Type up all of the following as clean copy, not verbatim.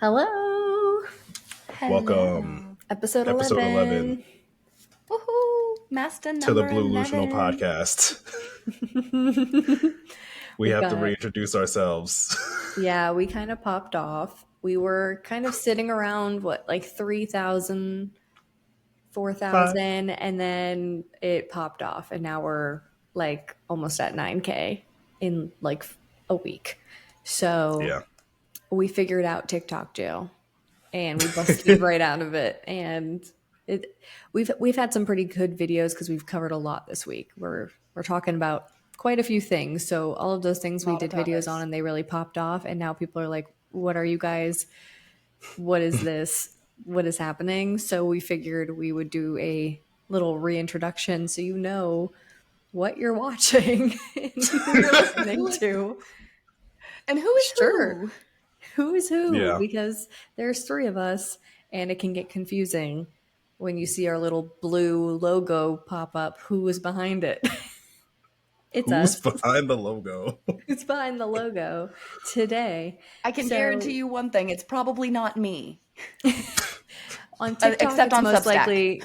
Hello. Welcome, Episode episode 11 Woohoo. Master to the number Blue-Lusional 11. podcast. We We've have to got- reintroduce ourselves. Yeah, we kind of popped off. We were kind of sitting around, like 3,000, 4,000, and then it popped off. And now we're like almost at 9K in like a week. So Yeah. we figured out TikTok jail and we busted right out of it. And we've had some pretty good videos because we've covered a lot this week. We're talking about quite a few things. So all of those things we did videos on and they really popped off. And now people are like, what are you guys? What is this? What is happening? So we figured we would do a little reintroduction so you know what you're watching and who you're listening to. And who is who? Who is who? Yeah. Because there's three of us and it can get confusing when you see our little blue logo pop up. Who is behind it? It's Who's us. behind the logo? Who's behind the logo today? I can guarantee you one thing. It's probably not me. On TikTok, except it's on most Substack. likely,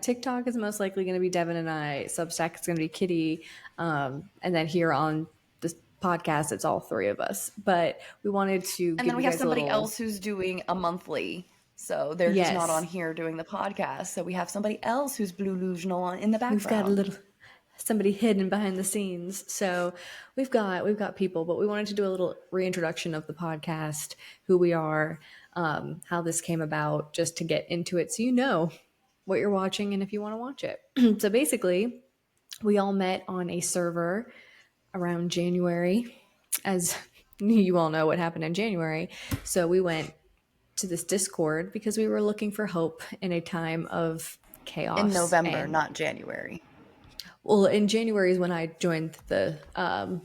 TikTok is most likely going to be Devin and I. Substack is going to be Kitty. And then here on this podcast, it's all three of us. But we wanted to And then we have somebody else who's doing a monthly. So they're just not on here doing the podcast. So we have somebody else who's Blue-Lusional in the background. We've got a little somebody hidden behind the scenes. So we've got people, but we wanted to do a little reintroduction of the podcast, who we are, how this came about, just to get into it so you know what you're watching and if you want to watch it. So basically, we all met on a server around January, as you all know what happened in January. So we went to this Discord because we were looking for hope in a time of chaos. In November, not January. Well, in January is when I joined the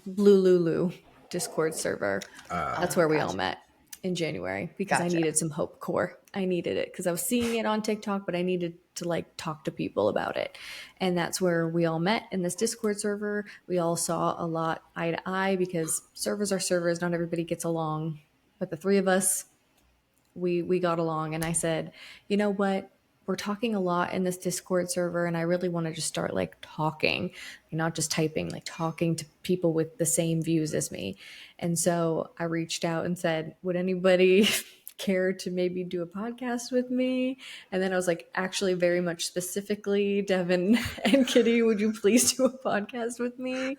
Blue-Lulu Discord server. That's where we all met in January because I needed some hope core. I needed it because I was seeing it on TikTok, but I needed to like talk to people about it. And that's where we all met in this Discord server. We all saw a lot eye to eye because servers are servers. Not everybody gets along. But the three of us, we got along. And I said, you know what? We're talking a lot in this Discord server, and I really want to just start like talking, not just typing, like talking to people with the same views as me. And so I reached out and said, would anybody care to maybe do a podcast with me? And then I was like, actually, very much specifically, Devin and Kitty, would you please do a podcast with me?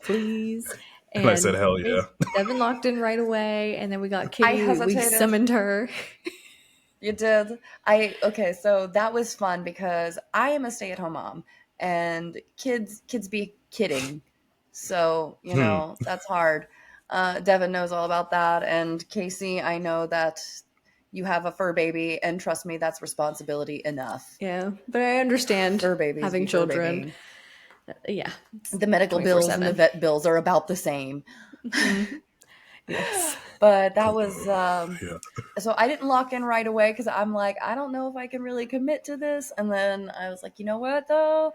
Please. And I said, hell yeah. Devin locked in right away, and then we got Kitty. We summoned her. You did? Okay, so that was fun because I am a stay-at-home mom and kids be kidding. So, you know, that's hard. Devin knows all about that. And Casey, I know that you have a fur baby, and trust me, that's responsibility enough. Yeah, but I understand fur babies having children. Yeah. The medical bills and the vet bills are about the same. Yes. But that was, so I didn't lock in right away because I'm like, I don't know if I can really commit to this. And then I was like, you know what, though?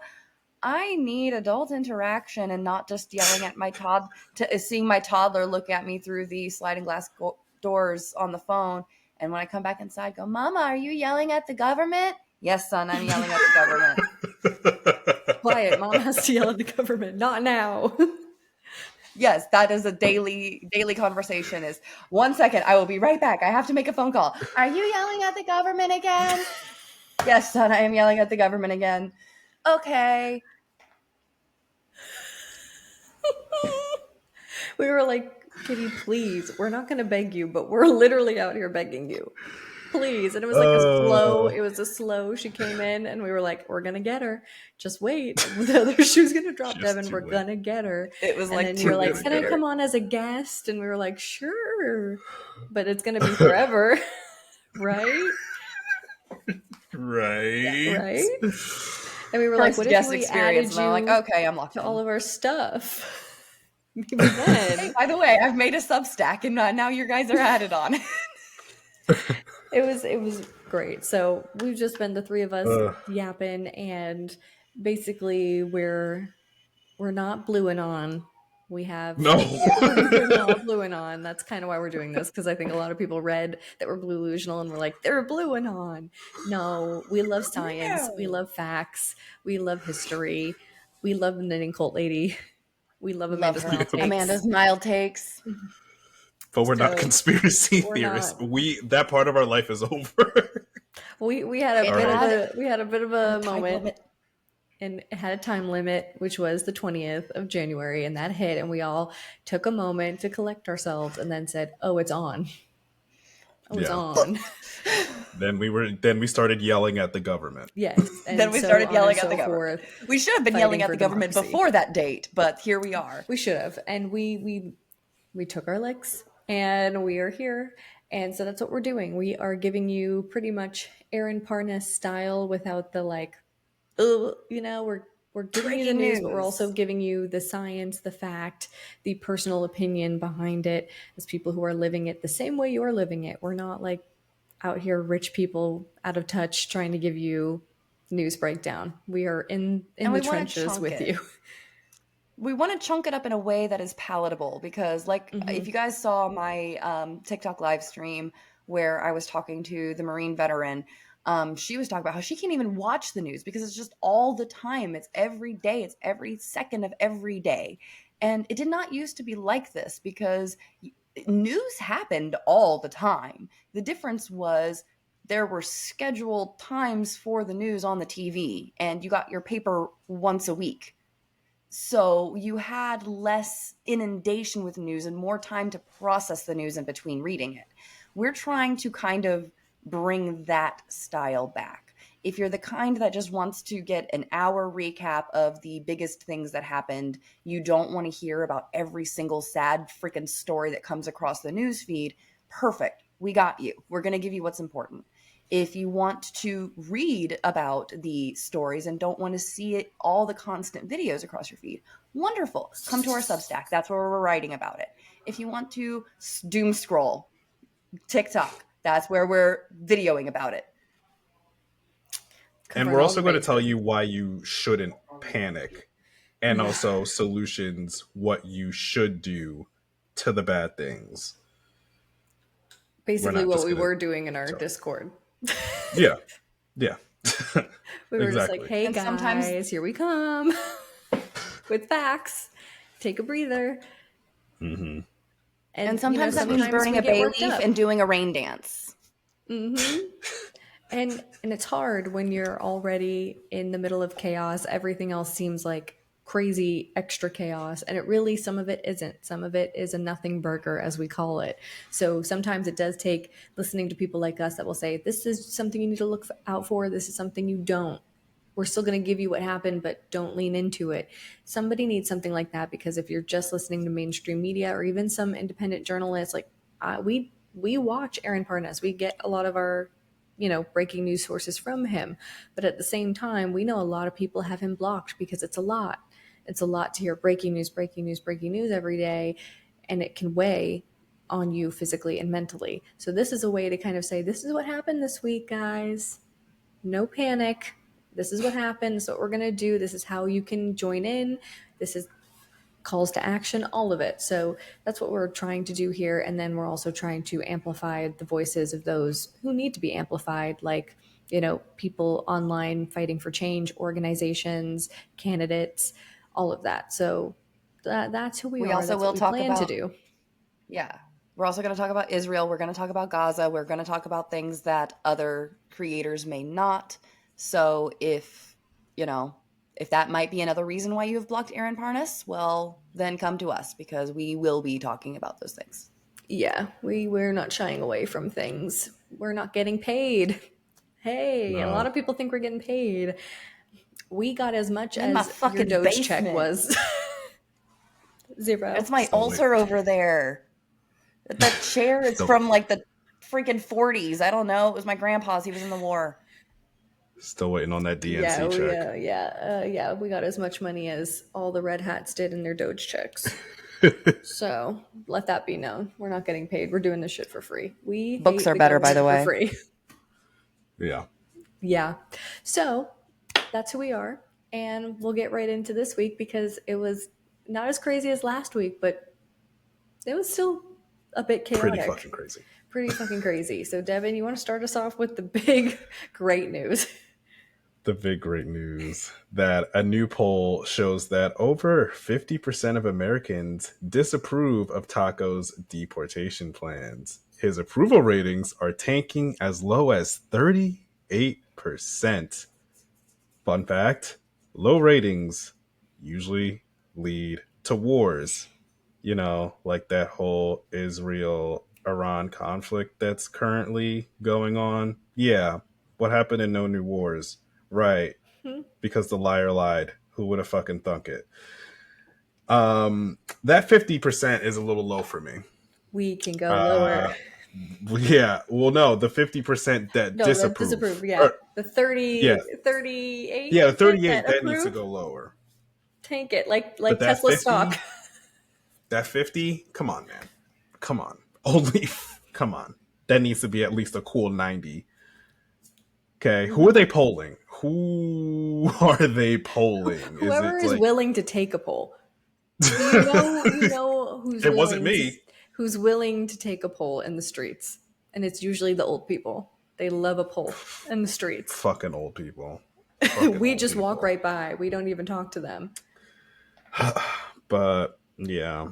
I need adult interaction and not just yelling at my seeing my toddler look at me through the sliding glass doors on the phone. And when I come back inside, go, Mama, are you yelling at the government? Yes, son, I'm yelling at the government. Quiet, Mom has to yell at the government. Not now. Yes, that is a daily conversation is 1 second. I will be right back. I have to make a phone call. Are you yelling at the government again? Yes, son, I am yelling at the government again. Okay. We were like, Kitty, please, we're not going to beg you, but we're literally out here begging you. Please. And it was like a slow. She came in and we were like, we're going to get her. Just wait. The other shoe's going to drop, Devin. We're going to get her. It was like, and then you were like, can I come on as a guest? And we were like, sure. But it's going to be forever. Right? Right. Yeah, right? And we were like, what if we added you like, okay, I'm locked to in. all of our stuff? Maybe then. Hey, by the way, I've made a Substack and now you guys are added on. It was great. So we've just been the three of us yapping, and basically we're not blueing on We have No. we're not Blue-Anon. That's kind of why we're doing this, because I think a lot of people read that we're Blue-Lusional and we're like, they're Blue-Anon. No, we love science. We love facts. We love history. We love the knitting cult lady. We love Love Amanda's her. mild takes. Amanda's mild takes. But we're not So, conspiracy we're theorists. not. That part of our life is over. We had a bit of a moment. Limit. And it had a time limit, which was the 20th of January, and that hit, and we all took a moment to collect ourselves and then said, oh, it's on. Oh, it's on. Then we started yelling at the government. Yes. And then we so started yelling on at the so government. forth, We should have been yelling at the government before that date, but here we are. We should have. And we took our licks, and we are here. And so that's what we're doing. We are giving you pretty much Aaron Parnas style without the like, oh, you know, we're giving you the news, but we're also giving you the science, the fact, the personal opinion behind it as people who are living it the same way you're living it. We're not like out here rich people out of touch trying to give you news breakdown. We are in the trenches with you. We want to chunk it up in a way that is palatable because, like, if you guys saw my TikTok live stream where I was talking to the Marine veteran, she was talking about how she can't even watch the news because it's just all the time. It's every day. It's every second of every day. And it did not used to be like this because news happened all the time. The difference was there were scheduled times for the news on the TV, and you got your paper once a week. So you had less inundation with news and more time to process the news in between reading it. We're trying to kind of bring that style back. If you're the kind that just wants to get an hour recap of the biggest things that happened, you don't want to hear about every single sad freaking story that comes across the news feed, perfect. We got you. We're going to give you what's important. If you want to read about the stories and don't want to see it, all the constant videos across your feed, wonderful. Come to our Substack. That's where we're writing about it. If you want to doom scroll, TikTok, that's where we're videoing about it. And we're also going to tell you why you shouldn't panic and also solutions, what you should do to the bad things. Basically what we were doing in our Discord. Yeah. We were just like, hey, guys, here we come with facts. Take a breather. Mm-hmm. And sometimes that means burning a bay leaf and doing a rain dance. Mm-hmm. And it's hard when you're already in the middle of chaos. Everything else seems like crazy extra chaos, and it really, some of it isn't. Some of it is a nothing burger, as we call it. So sometimes it does take listening to people like us that will say, this is something you need to look out for, this is something you don't. We're still going to give you what happened, but don't lean into it. Somebody needs something like that, because if you're just listening to mainstream media or even some independent journalists, like we watch Aaron Parnas, we get a lot of our breaking news sources from him, but at the same time, we know a lot of people have him blocked because it's a lot. It's a lot to hear breaking news every day, and it can weigh on you physically and mentally. So this is a way to kind of say, this is what happened this week, guys. No panic. This is what happened. This is what we're going to do. This is how you can join in. This is calls to action, all of it. So that's what we're trying to do here. And then we're also trying to amplify the voices of those who need to be amplified, like, people online fighting for change, organizations, candidates, all of that. So that's who we are. Also that's will what we talk plan about, to do. Yeah. We're also going to talk about Israel. We're going to talk about Gaza. We're going to talk about things that other creators may not. So if that might be another reason why you have blocked Aaron Parnas, well, then come to us, because we will be talking about those things. Yeah, we're not shying away from things. We're not getting paid. Hey, a lot of people think we're getting paid. We got as much as your Doge check was. 0. It's my ulcer over there. That chair is from like the freaking 40s. I don't know. It was my grandpa's. He was in the war. Still waiting on that DNC check. Yeah. We got as much money as all the red hats did in their Doge checks. So let that be known. We're not getting paid. We're doing this shit for free. Books are better, by the way. For free. Yeah. Yeah. So that's who we are. And we'll get right into this week, because it was Not as crazy as last week, but it was still a bit chaotic. Pretty fucking crazy. Pretty fucking crazy. So, Devin, you want to start us off with the big, great news? The big great news that a new poll shows that over 50% of Americans disapprove of Taco's deportation plans. His approval ratings are tanking as low as 38%. Fun fact, low ratings usually lead to wars. You know, like that whole Israel Iran conflict that's currently going on. Yeah. What happened in No New Wars? Right. Because the liar lied. Who would have fucking thunk it? That 50% is a little low for me. We can go lower. Yeah. Well, no, the 50% that disapprove. Yeah. The 38. Yeah, the 38 that approve? needs to go lower. Tank it like But that Tesla 50, stock. That 50, come on, man. Come on. Come on. That needs to be at least a cool 90. Okay, who are they polling? Who are they polling? Whoever is willing to take a poll. You know who's it wasn't me. Who's willing to take a poll in the streets. And it's usually the old people. They love a poll in the streets. Fucking old people. We just walk right by. We don't even talk to them. But yeah.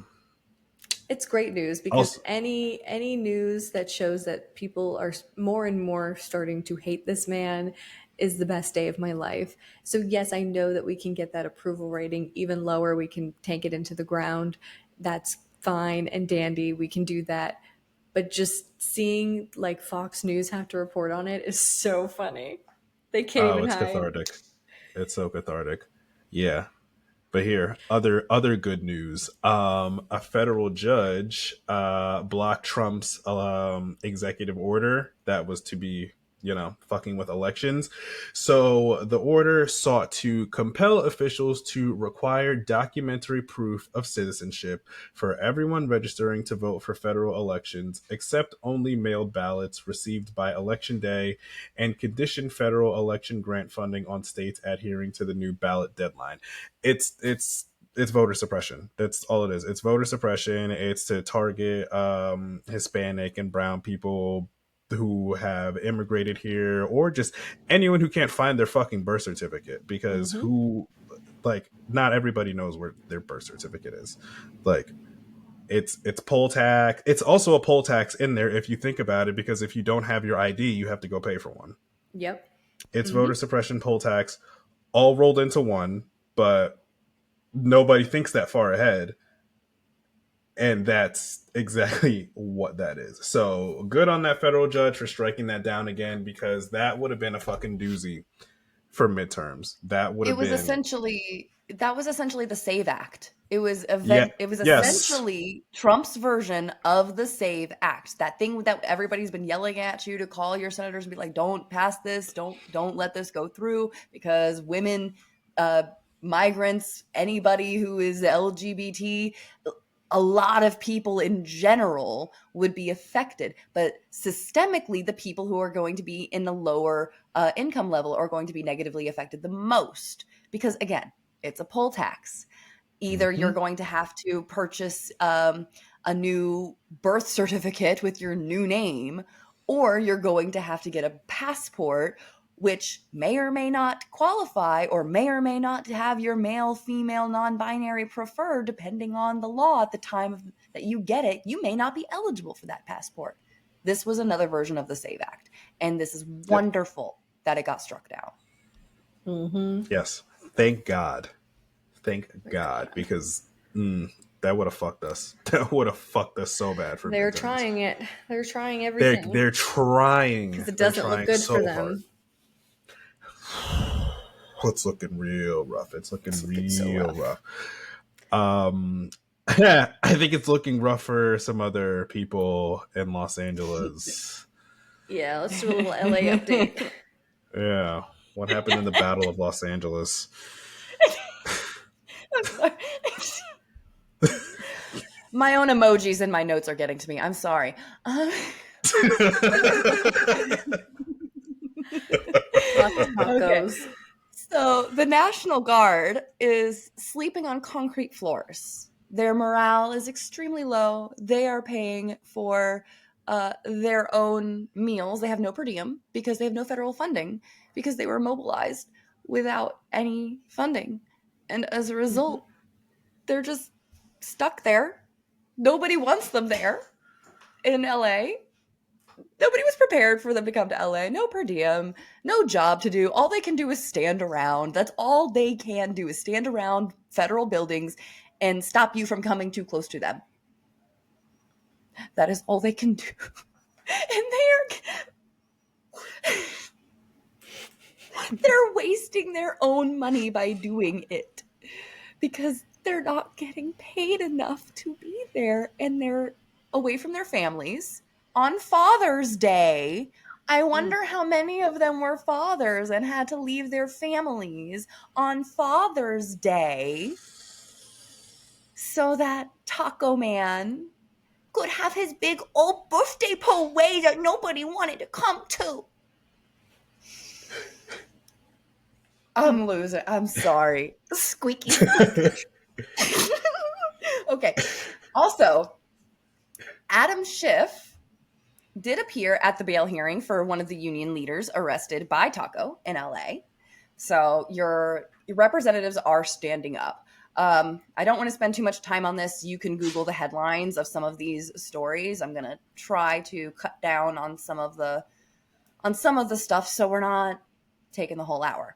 It's great news because any news that shows that people are more and more starting to hate this man is the best day of my life. So yes, I know that we can get that approval rating even lower. We can tank it into the ground. That's fine and dandy. We can do that. But just seeing like Fox News have to report on it is so funny. They can't even hide. Cathartic. It's so cathartic. Yeah. But here, other good news. A federal judge blocked Trump's executive order that was to be, fucking with elections. So the order sought to compel officials to require documentary proof of citizenship for everyone registering to vote for federal elections, except only mailed ballots received by Election Day, and condition federal election grant funding on states adhering to the new ballot deadline. It's voter suppression. That's all it is. It's voter suppression. It's to target Hispanic and brown people who have immigrated here, or just anyone who can't find their fucking birth certificate, because not everybody knows where their birth certificate is. It's poll tax. It's also a poll tax in there if you think about it, because if you don't have your ID, you have to go pay for one. Yep. It's voter suppression, poll tax, all rolled into one, but nobody thinks that far ahead. And that's exactly what that is. So good on that federal judge for striking that down again, because that would have been a fucking doozy for midterms. That was essentially the SAVE Act. It was essentially Trump's version of the SAVE Act. That thing that everybody's been yelling at you to call your senators and be like, don't pass this, don't let this go through, because women, migrants, anybody who is LGBT, a lot of people in general would be affected, but systemically, the people who are going to be in the lower income level are going to be negatively affected the most, because again, it's a poll tax. Either you're going to have to purchase a new birth certificate with your new name, or you're going to have to get a passport, which may or may not qualify, or may or may not have your male, female, non-binary preferred, depending on the law at the time that you get it. You may not be eligible for that passport. This was another version of the SAVE Act, and this is wonderful that it got struck down. Mm-hmm. Yes. Thank God, because that would have fucked us. That would have fucked us so bad for They're midterms. trying it. They're trying everything. They're trying. Because it doesn't look good for them. It's looking real rough. It's looking real so rough. I think it's looking rough for some other people in Los Angeles. Yeah, let's do a little LA update. Yeah. What happened in the Battle of Los Angeles? I'm sorry. My own emojis and my notes are getting to me. I'm sorry. Tacos. So the National Guard is sleeping on concrete floors. Their morale is extremely low. They are paying for their own meals. They have no per diem because they have no federal funding because they were mobilized without any funding. And as a result, they're just stuck there. Nobody wants them there in LA. Nobody was prepared for them to come to LA. No per diem, no job to do. All they can do is stand around. That's all they can do is stand around federal buildings and stop you from coming too close to them. That is all they can do. And they're wasting their own money by doing it because they're not getting paid enough to be there, and they're away from their families on Father's Day. I wonder how many of them were fathers and had to leave their families on Father's Day so that Taco Man could have his big old birthday parade that nobody wanted to come to. I'm losing. I'm sorry. Squeaky. Okay. Also, Adam Schiff did appear at the bail hearing for one of the union leaders arrested by Taco in LA. So your representatives are standing up. I don't want to spend too much time on this. You can Google the headlines of some of these stories. I'm going to try to cut down on some of the stuff so we're not taking the whole hour.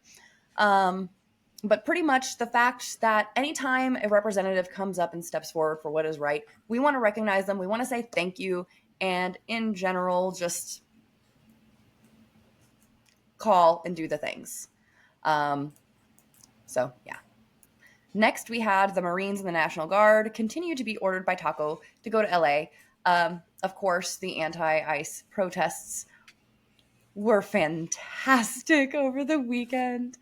But pretty much the fact that anytime a representative comes up and steps forward for what is right, we want to recognize them. We want to say thank you. And in general, just call and do the things. So, yeah. Next, we had the Marines and the National Guard continue to be ordered by Taco to go to LA. Of course, the anti-ICE protests were fantastic over the weekend.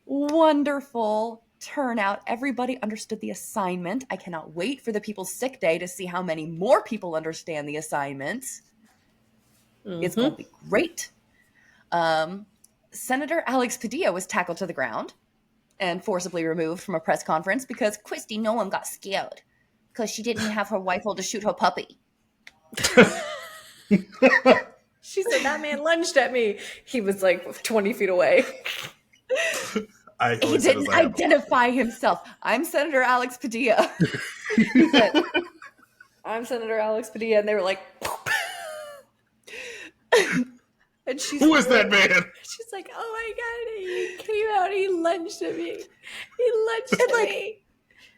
Wonderful turnout. Everybody understood the assignment. I cannot wait for the People's Sick Day to see how many more people understand the assignment. It's going to be great. Senator Alex Padilla was tackled to the ground and forcibly removed from a press conference because Christy Nolan got scared because she didn't have her rifle to shoot her puppy. She said, that man lunged at me. He was like 20 feet away. He didn't identify himself. I'm Senator Alex Padilla. He said, I'm Senator Alex Padilla. And they were like, and she's who is that man? She's like, oh my God, he came out. He lunged at me. He lunged at me.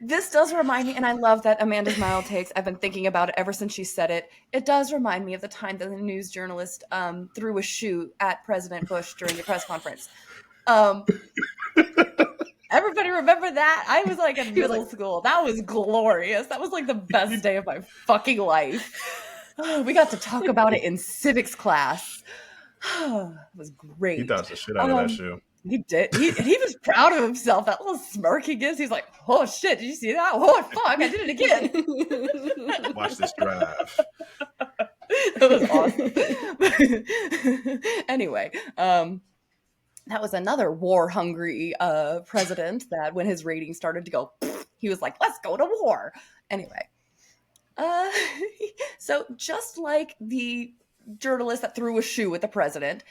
This does remind me, and I love that Amanda's Mile takes. I've been thinking about it ever since she said it. It does remind me of the time that the news journalist threw a shoe at President Bush during the press conference. Everybody remember that? I was like in middle school. That was glorious. That was like the best day of my fucking life. We got to talk about it in civics class. It was great. He thought the shit out of that shoe. He did. He was proud of himself. That little smirk he gives. He's like, oh shit, did you see that? Oh fuck, I did it again. Watch this drive. That was awesome. Anyway, that was another war-hungry president that when his ratings started to go, he was like, let's go to war. Anyway. So just like the journalist that threw a shoe at the president,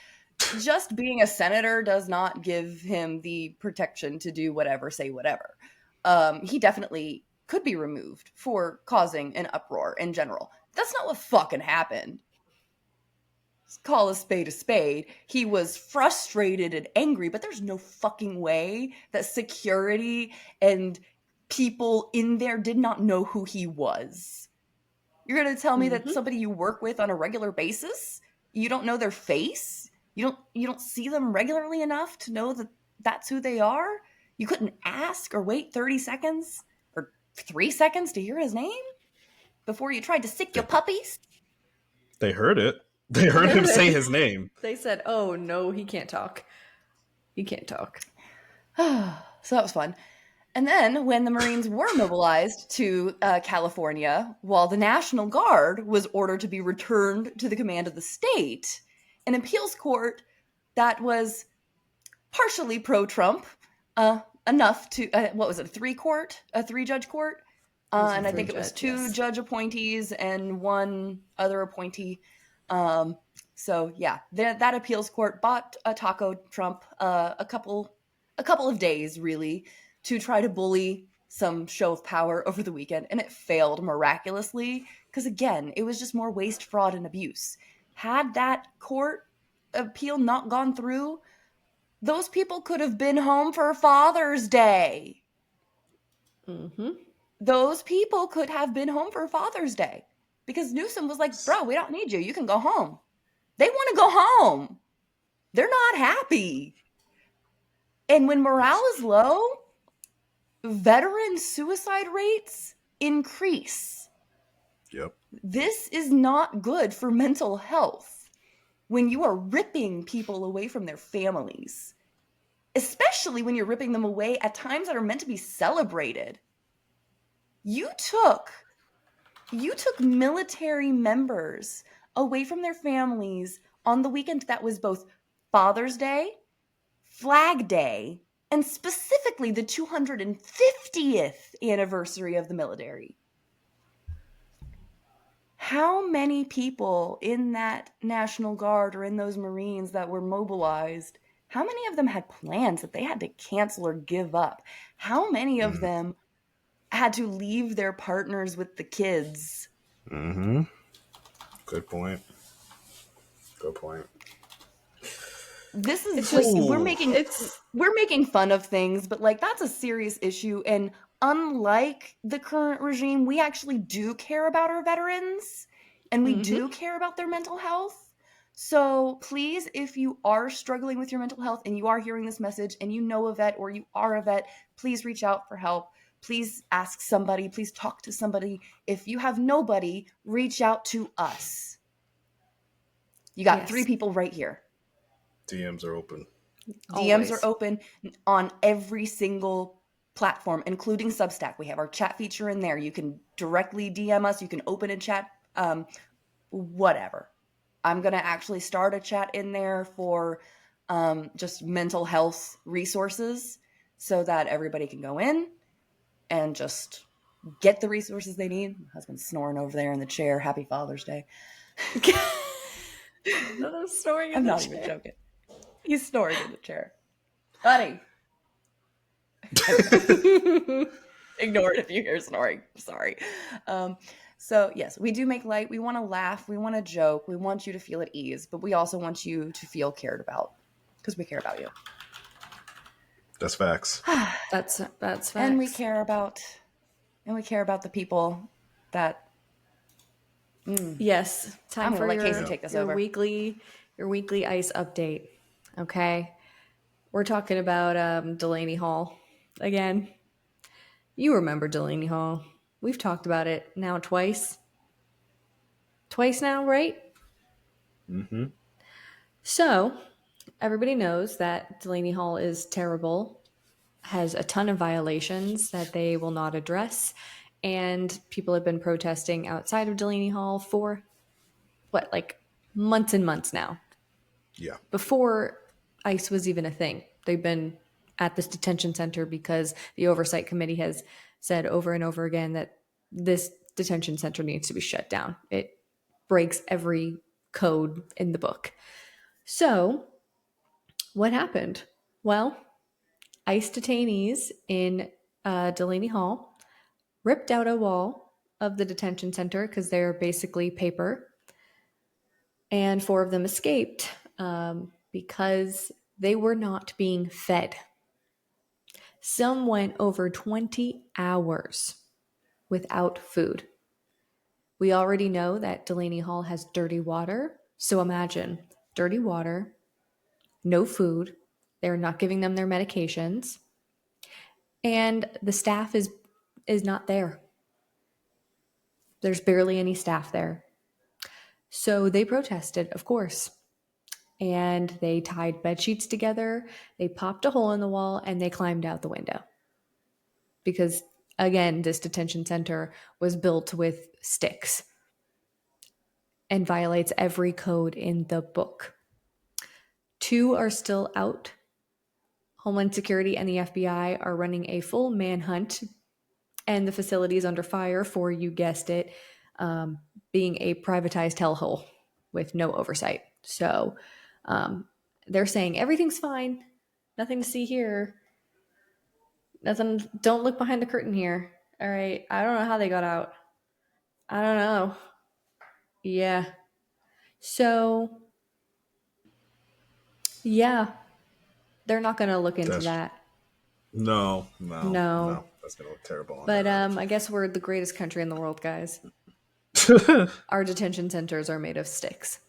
just being a senator does not give him the protection to do whatever, say whatever. He definitely could be removed for causing an uproar in general. That's not what fucking happened. Let's call a spade a spade. He was frustrated and angry, but there's no fucking way that security and people in there did not know who he was. You're going to tell me that somebody you work with on a regular basis, you don't know their face? You don't see them regularly enough to know that that's who they are? You couldn't ask or wait 30 seconds or 3 seconds to hear his name before you tried to sick your puppies? They heard it. They heard him say his name. They said, oh no, he can't talk. He can't talk. So that was fun. And then when the Marines were mobilized to California, while the National Guard was ordered to be returned to the command of the state, an appeals court that was partially pro-Trump, enough to, what was it, a three-judge court? And I think it was two judge appointees and one other appointee. So yeah, that appeals court bought a taco Trump a couple of days really to try to bully some show of power over the weekend, and it failed miraculously because again, it was just more waste, fraud, and abuse. Had that court appeal not gone through, those people could have been home for Father's Day. Mm-hmm. Those people could have been home for Father's Day because Newsom was like, bro, we don't need you. You can go home. They want to go home. They're not happy. And when morale is low, veteran suicide rates increase. Yep. This is not good for mental health when you are ripping people away from their families, especially when you're ripping them away at times that are meant to be celebrated. You took military members away from their families on the weekend that was both Father's Day, Flag Day, and specifically the 250th anniversary of the military. How many people in that National Guard or in those Marines that were mobilized, how many of them had plans that they had to cancel or give up? How many of them had to leave their partners with the kids? Mm-hmm. Good point. This is just we're making fun of things, but like that's a serious issue. And unlike the current regime, we actually do care about our veterans and we do care about their mental health. So please, if you are struggling with your mental health and you are hearing this message and you know a vet or you are a vet, please reach out for help. Please ask somebody. Please talk to somebody. If you have nobody, reach out to us. You got 3 people right here. DMs are open. DMs are open on every single platform, including Substack. We have our chat feature in there. You can directly DM us. You can open a chat, whatever. I'm going to actually start a chat in there for just mental health resources so that everybody can go in and just get the resources they need. My husband's snoring over there in the chair. Happy Father's Day. I'm not even joking. He's snoring in the chair. Buddy. Ignore it if you hear snoring. Sorry. So yes, we do make light. We want to laugh. We want to joke. We want you to feel at ease, but we also want you to feel cared about because we care about you. That's facts. That's facts. And we care about the people that. Yes, time I'm for gonna let Casey take this over. Your weekly ICE update. Okay, we're talking about Delaney Hall again. You remember Delaney Hall? We've talked about it now twice now, right? Mm-hmm. So everybody knows that Delaney Hall is terrible, has a ton of violations that they will not address, and people have been protesting outside of Delaney Hall for months and months now. Yeah. Before ICE was even a thing, they've been at this detention center because the oversight committee has said over and over again that this detention center needs to be shut down. It breaks every code in the book. So what happened? Well, ICE detainees in Delaney Hall ripped out a wall of the detention center because they're basically paper, and 4 of them escaped because they were not being fed. Some went over 20 hours without food. We already know that Delaney Hall has dirty water, so imagine dirty water, no food, they're not giving them their medications, and the staff is not there. There's barely any staff there. So they protested, of course. And they tied bed sheets together, they popped a hole in the wall, and they climbed out the window. Because, again, this detention center was built with sticks and violates every code in the book. 2 are still out Homeland Security and the FBI are running a full manhunt, and the facility is under fire for, you guessed it, being a privatized hellhole with no oversight. So they're saying everything's fine, nothing to see here, nothing. Don't look behind the curtain here. All right, I don't know how they got out. I don't know. Yeah. So yeah, they're not going to look into That's that. no. No. That's gonna look terrible on But their end. I guess we're the greatest country in the world, guys. Our detention centers are made of sticks.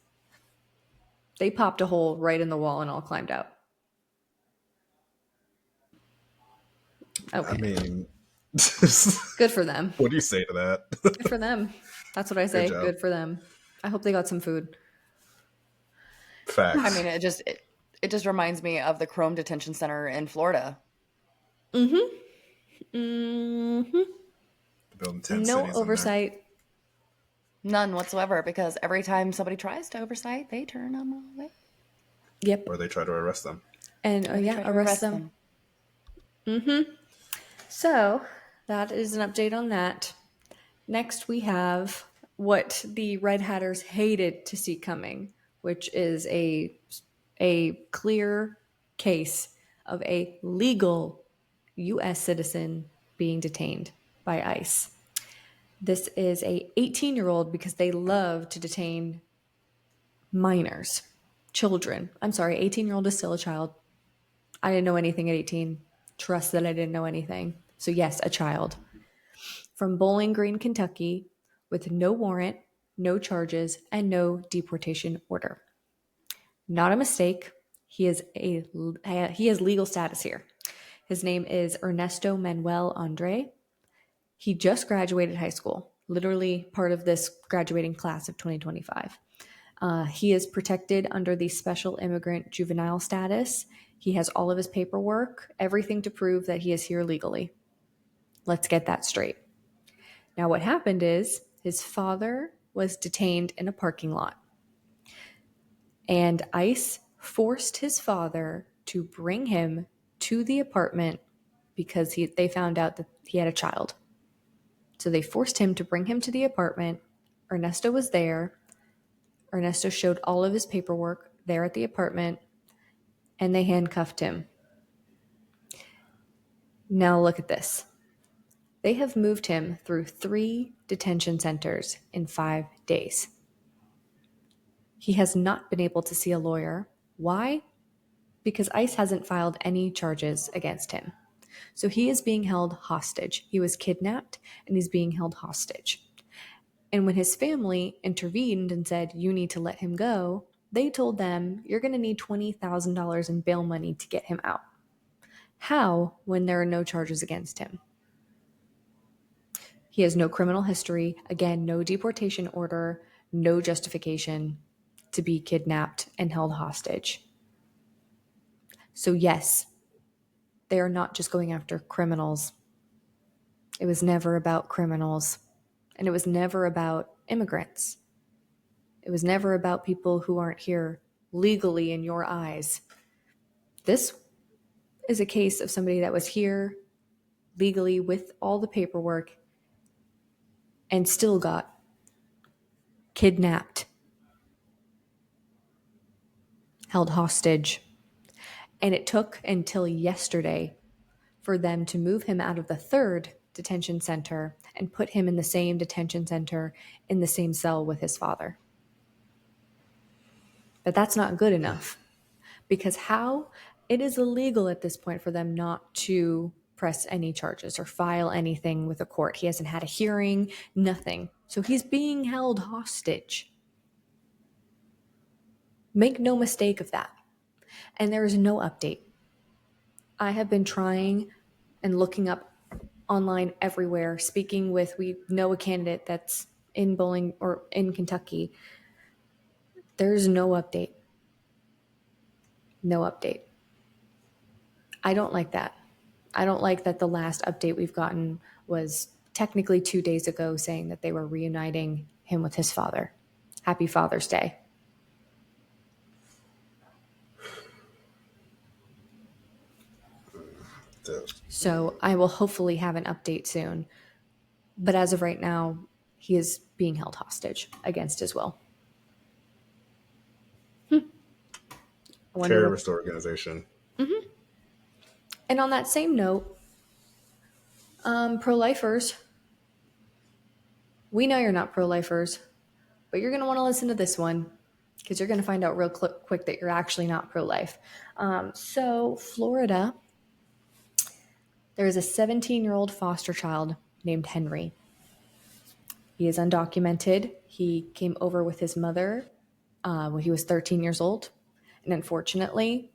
They popped a hole right in the wall and all climbed out. Okay. I mean, Good for them. what do you say to that? Good for them. That's what I say. Good job. Good for them. I hope they got some food. Facts. I mean, it just reminds me of the Chrome Detention Center in Florida. Building tent No cities oversight. None whatsoever, because every time somebody tries to oversight, they turn them away. Yep. in there, or they try to arrest them. And They try to arrest them. So that is an update on that. Next, we have what the Red Hatters hated to see coming, which is a clear case of a legal U.S. citizen being detained by ICE. This is a 18-year-old because they love to detain minors, children. I'm sorry, 18-year-old is still a child. I didn't know anything at 18. Trust that I didn't know anything. So yes, a child. From Bowling Green, Kentucky, with no warrant, no charges, and no deportation order. Not a mistake. He has legal status here. His name is Ernesto Manuel Andre. He just graduated high school, literally part of this graduating class of 2025. He is protected under the special immigrant juvenile status. He has all of his paperwork, everything to prove that he is here legally. Let's get that straight. Now, what happened is his father was detained in a parking lot, and ICE forced his father to bring him to the apartment because they found out that he had a child. So they forced him to bring him to the apartment. Ernesto was there. Ernesto showed all of his paperwork there at the apartment, and they handcuffed him. Now look at this. They have moved him through 3 detention centers in 5 days. He has not been able to see a lawyer. Why? Because ICE hasn't filed any charges against him. So he is being held hostage. He was kidnapped and he's being held hostage. And when his family intervened and said, you need to let him go, they told them, you're going to need $20,000 in bail money to get him out. How, when there are no charges against him? He has no criminal history. Again, no deportation order, no justification to be kidnapped and held hostage. So yes, they are not just going after criminals. It was never about criminals. And it was never about immigrants. It was never about people who aren't here legally in your eyes. This is a case of somebody that was here legally with all the paperwork and still got kidnapped, held hostage. And it took until yesterday for them to move him out of the 3rd detention center and put him in the same detention center in the same cell with his father. But that's not good enough, because how? It is illegal at this point for them not to press any charges or file anything with a court. He hasn't had a hearing, nothing. So he's being held hostage. Make no mistake of that. And there is no update. I have been trying and looking up online everywhere, speaking with, we know a candidate that's in Bowling or in Kentucky. There's no update. No update. I don't like that. I don't like that the last update we've gotten was technically 2 days ago saying that they were reuniting him with his father. Happy Father's Day. So I will hopefully have an update soon. But as of right now, he is being held hostage against his will. I wonder what. Terrorist organization. And on that same note, pro-lifers, we know you're not pro-lifers, but you're going to want to listen to this one because you're going to find out real quick that you're actually not pro-life. So Florida, there is a 17-year-old foster child named Henry. He is undocumented. He came over with his mother when he was 13 years old. And unfortunately,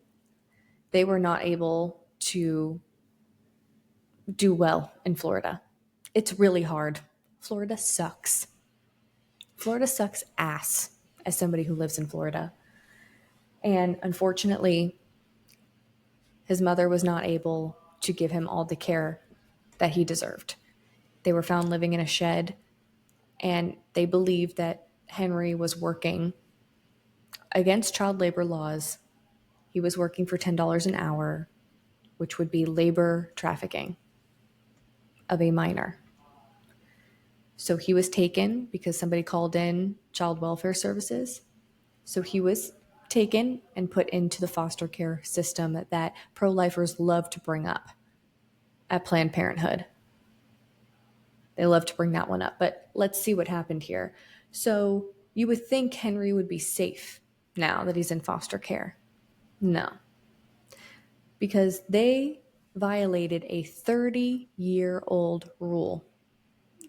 they were not able to do well in Florida. It's really hard. Florida sucks. Florida sucks ass as somebody who lives in Florida. And unfortunately, his mother was not able to give him all the care that he deserved. They were found living in a shed, and they believed that Henry was working against child labor laws. He was working for $10 an hour, which would be labor trafficking of a minor. So he was taken because somebody called in child welfare services. So he was taken and put into the foster care system that pro-lifers love to bring up at Planned Parenthood. They love to bring that one up. But let's see what happened here. So you would think Henry would be safe now that he's in foster care. No. Because they violated a 30-year-old rule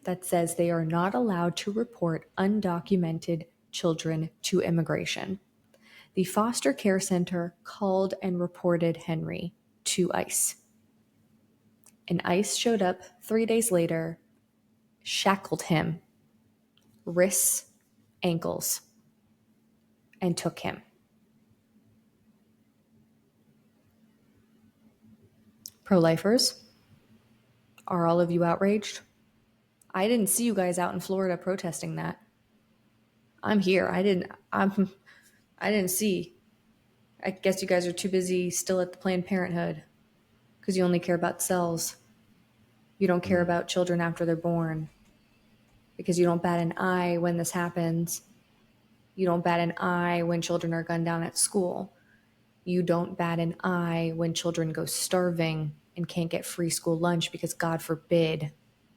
that says they are not allowed to report undocumented children to immigration. The foster care center called and reported Henry to ICE. And ICE showed up 3 days later, shackled him, wrists, ankles, and took him. Pro-lifers, are all of you outraged? I didn't see you guys out in Florida protesting that. I'm here. I didn't see. I guess you guys are too busy still at the Planned Parenthood because you only care about cells. You don't care about children after they're born because you don't bat an eye when this happens. You don't bat an eye when children are gunned down at school. You don't bat an eye when children go starving and can't get free school lunch because, God forbid,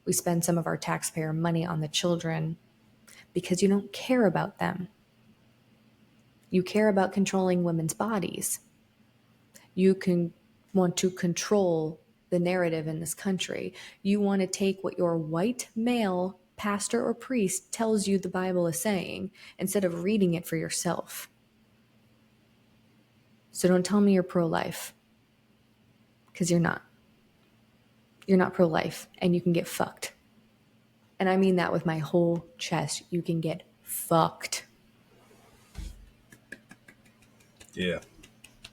we spend some of our taxpayer money on the children because you don't care about them. You care about controlling women's bodies. You can want to control the narrative in this country. You want to take what your white male pastor or priest tells you the Bible is saying instead of reading it for yourself. So don't tell me you're pro-life, because you're not. You're not pro-life, and you can get fucked. And I mean that with my whole chest. You can get fucked. Yeah.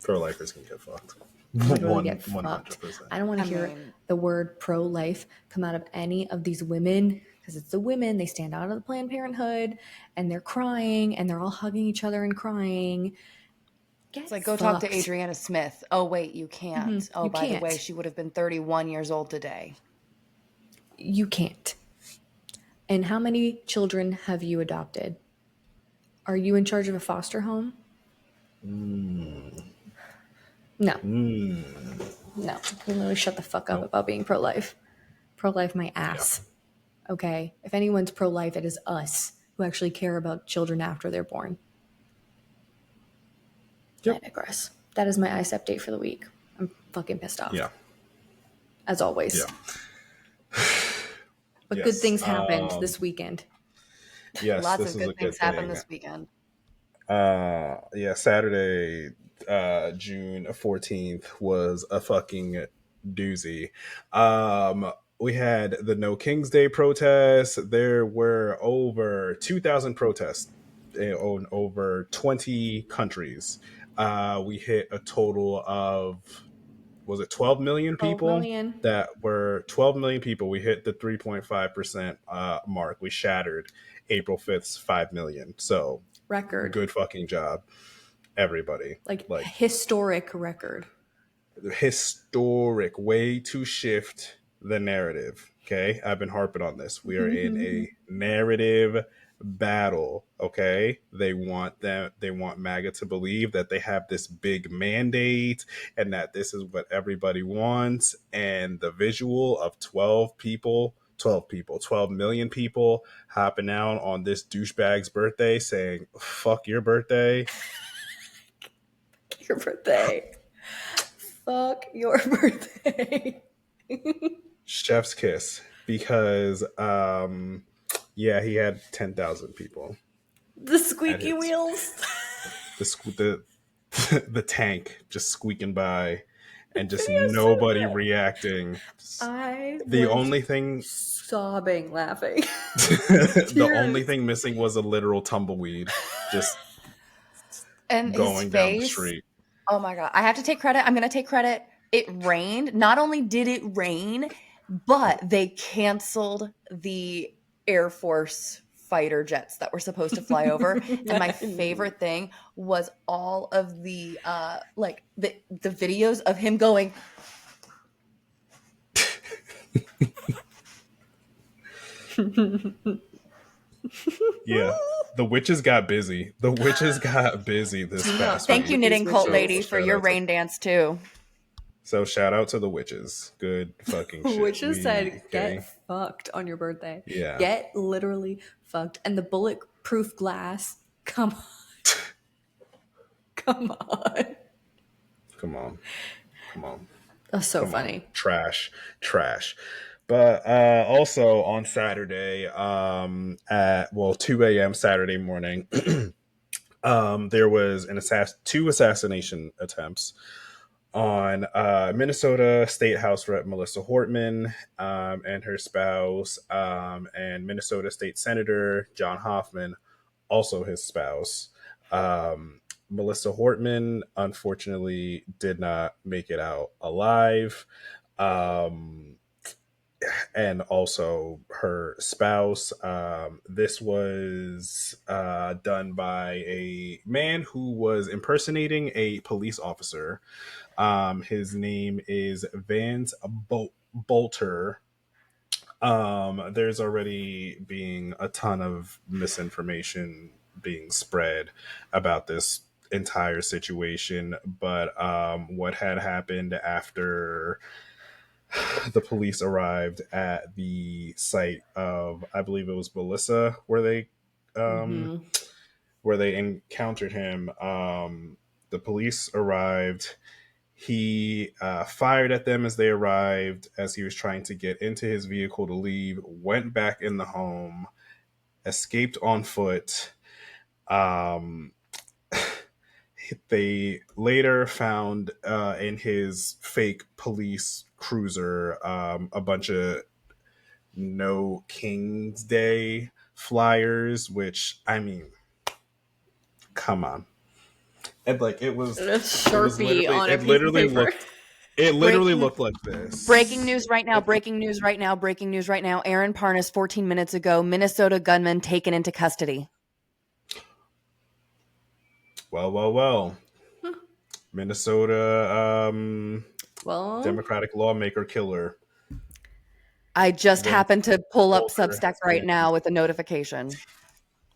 Pro-lifers can get fucked. Literally get fucked. 100%. I don't want to hear the word pro-life come out of any of these women, because it's the women. They stand out of the Planned Parenthood, and they're crying, and they're all hugging each other and crying. It's like, go talk to Adriana Smith. Oh, wait, you can't. Mm-hmm. Oh, by the way, she would have been 31 years old today. You can't. And how many children have you adopted? Are you in charge of a foster home? No. No. Literally shut the fuck up about being pro-life. Pro-life my ass. Yeah. Okay? If anyone's pro-life, it is us who actually care about children after they're born. Yep. I digress. That is my ICE update for the week. I'm fucking pissed off. Yeah. As always. Yeah. But yes. Good things happened this weekend. Yes. Lots of good things happened this weekend. Saturday, June 14th was a fucking doozy. We had the No King's Day protests. There were over 2,000 protests in over 20 countries. We hit a total of, was it 12 million people? 12 million. That were 12 million people. We hit the 3.5% mark. We shattered April 5th's 5 million. So record. Good fucking job, everybody. Like historic record. Historic way to shift the narrative. Okay, I've been harping on this. We are in a narrative battle. Okay, they want MAGA to believe that they have this big mandate and that this is what everybody wants, and the visual of 12 million people hopping out on this douchebag's birthday saying fuck your birthday. Your birthday. Fuck your birthday. Chef's kiss, because yeah, he had 10,000 people. The squeaky wheels. The the tank just squeaking by and just nobody reacting. The only thing sobbing laughing. the only thing missing was a literal tumbleweed just and going his down the face, street. oh my God. I have to take credit. I'm going to take credit. It rained. Not only did it rain, but they canceled the Air Force fighter jets that were supposed to fly over. And my favorite thing was all of the like the videos of him going. Yeah, the witches got busy. The witches got busy this past week. Thank you, knitting cult lady, for your rain dance too. So shout out to the witches. Good fucking shit. Witches said, get fucked on your birthday. Yeah. Get literally fucked. And the bulletproof glass. Come on. Come on. Come on. Come on. That's so funny. On. Trash. But also on Saturday, at 2 a.m. Saturday morning, there was two assassination attempts on Minnesota State House Rep Melissa Hortman and her spouse, and Minnesota State Senator John Hoffman, also his spouse. Melissa Hortman, unfortunately, did not make it out alive. And also her spouse. This was done by a man who was impersonating a police officer. His name is Vance Bolter. There's already being a ton of misinformation being spread about this entire situation, but what had happened after the police arrived at the site of, I believe it was Melissa, where they encountered him. The police arrived. He fired at them as they arrived, as he was trying to get into his vehicle to leave, went back in the home, escaped on foot. They later found in his fake police cruiser a bunch of No King's Day flyers, which, I mean, come on. And like it was Sharpie on a piece of paper. It literally looked like this. Breaking news right now. Aaron Parnas, 14 minutes ago, Minnesota gunman taken into custody. Well. Minnesota Democratic lawmaker killer. I just happened to pull up Substack right now with a notification.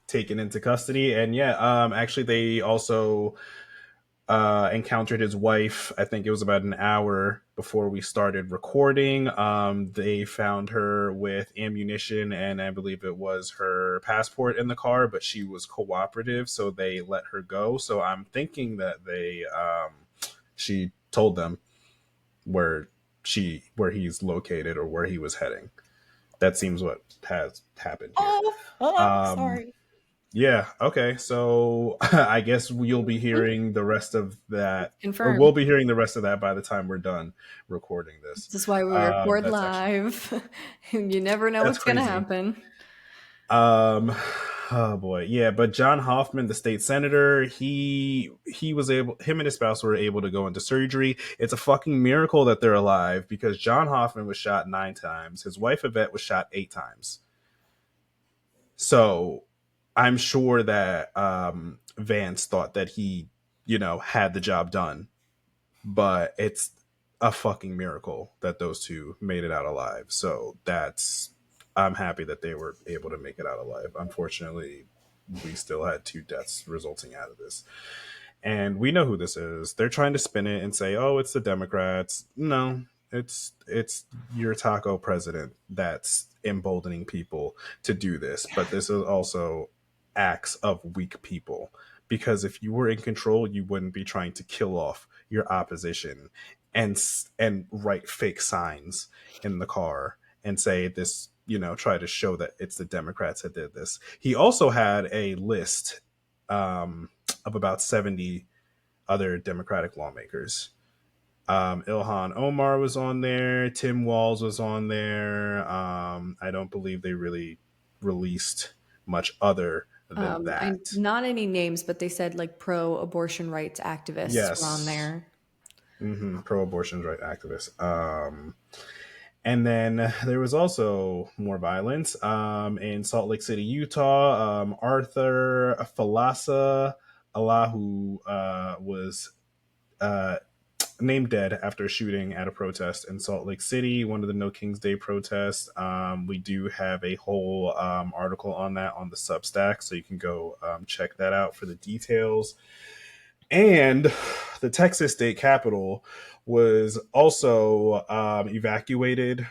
Taken into custody. And actually they also encountered his wife. I think it was about an hour before we started recording. They found her with ammunition and I believe it was her passport in the car, but she was cooperative, so they let her go. So I'm thinking that she told them where he's located or where he was heading. That seems what has happened here. Sorry. Yeah. Okay. So I guess you'll be hearing the rest of that. Confirmed. Or we'll be hearing the rest of that by the time we're done recording this. This is why we record live. You never know what's going to happen. Oh boy. Yeah. But John Hoffman, the state senator, him and his spouse were able to go into surgery. It's a fucking miracle that they're alive, because John Hoffman was shot 9 times. His wife, Yvette, was shot 8 times. So I'm sure that Vance thought that he, had the job done, but a fucking miracle that those two made it out alive. So I'm happy that they were able to make it out alive. Unfortunately, we still had two deaths resulting out of this. And we know who this is. They're trying to spin it and say, "Oh, it's the Democrats." No, it's your taco president that's emboldening people to do this. But this is also acts of weak people, because if you were in control, you wouldn't be trying to kill off your opposition and write fake signs in the car and say this, try to show that it's the Democrats that did this. He also had a list of about 70 other Democratic lawmakers. Ilhan Omar was on there. Tim Walz was on there. I don't believe they really released much other than that. Not any names, but they said like pro-abortion rights activists were on Yes. there. Pro-abortion right activists. And then there was also more violence in Salt Lake City, Utah. Arthur Falasa Allahu was named dead after a shooting at a protest in Salt Lake City, one of the No King's Day protests. We do have a whole article on that on the Substack, so you can go check that out for the details. And the Texas state capitol was also evacuated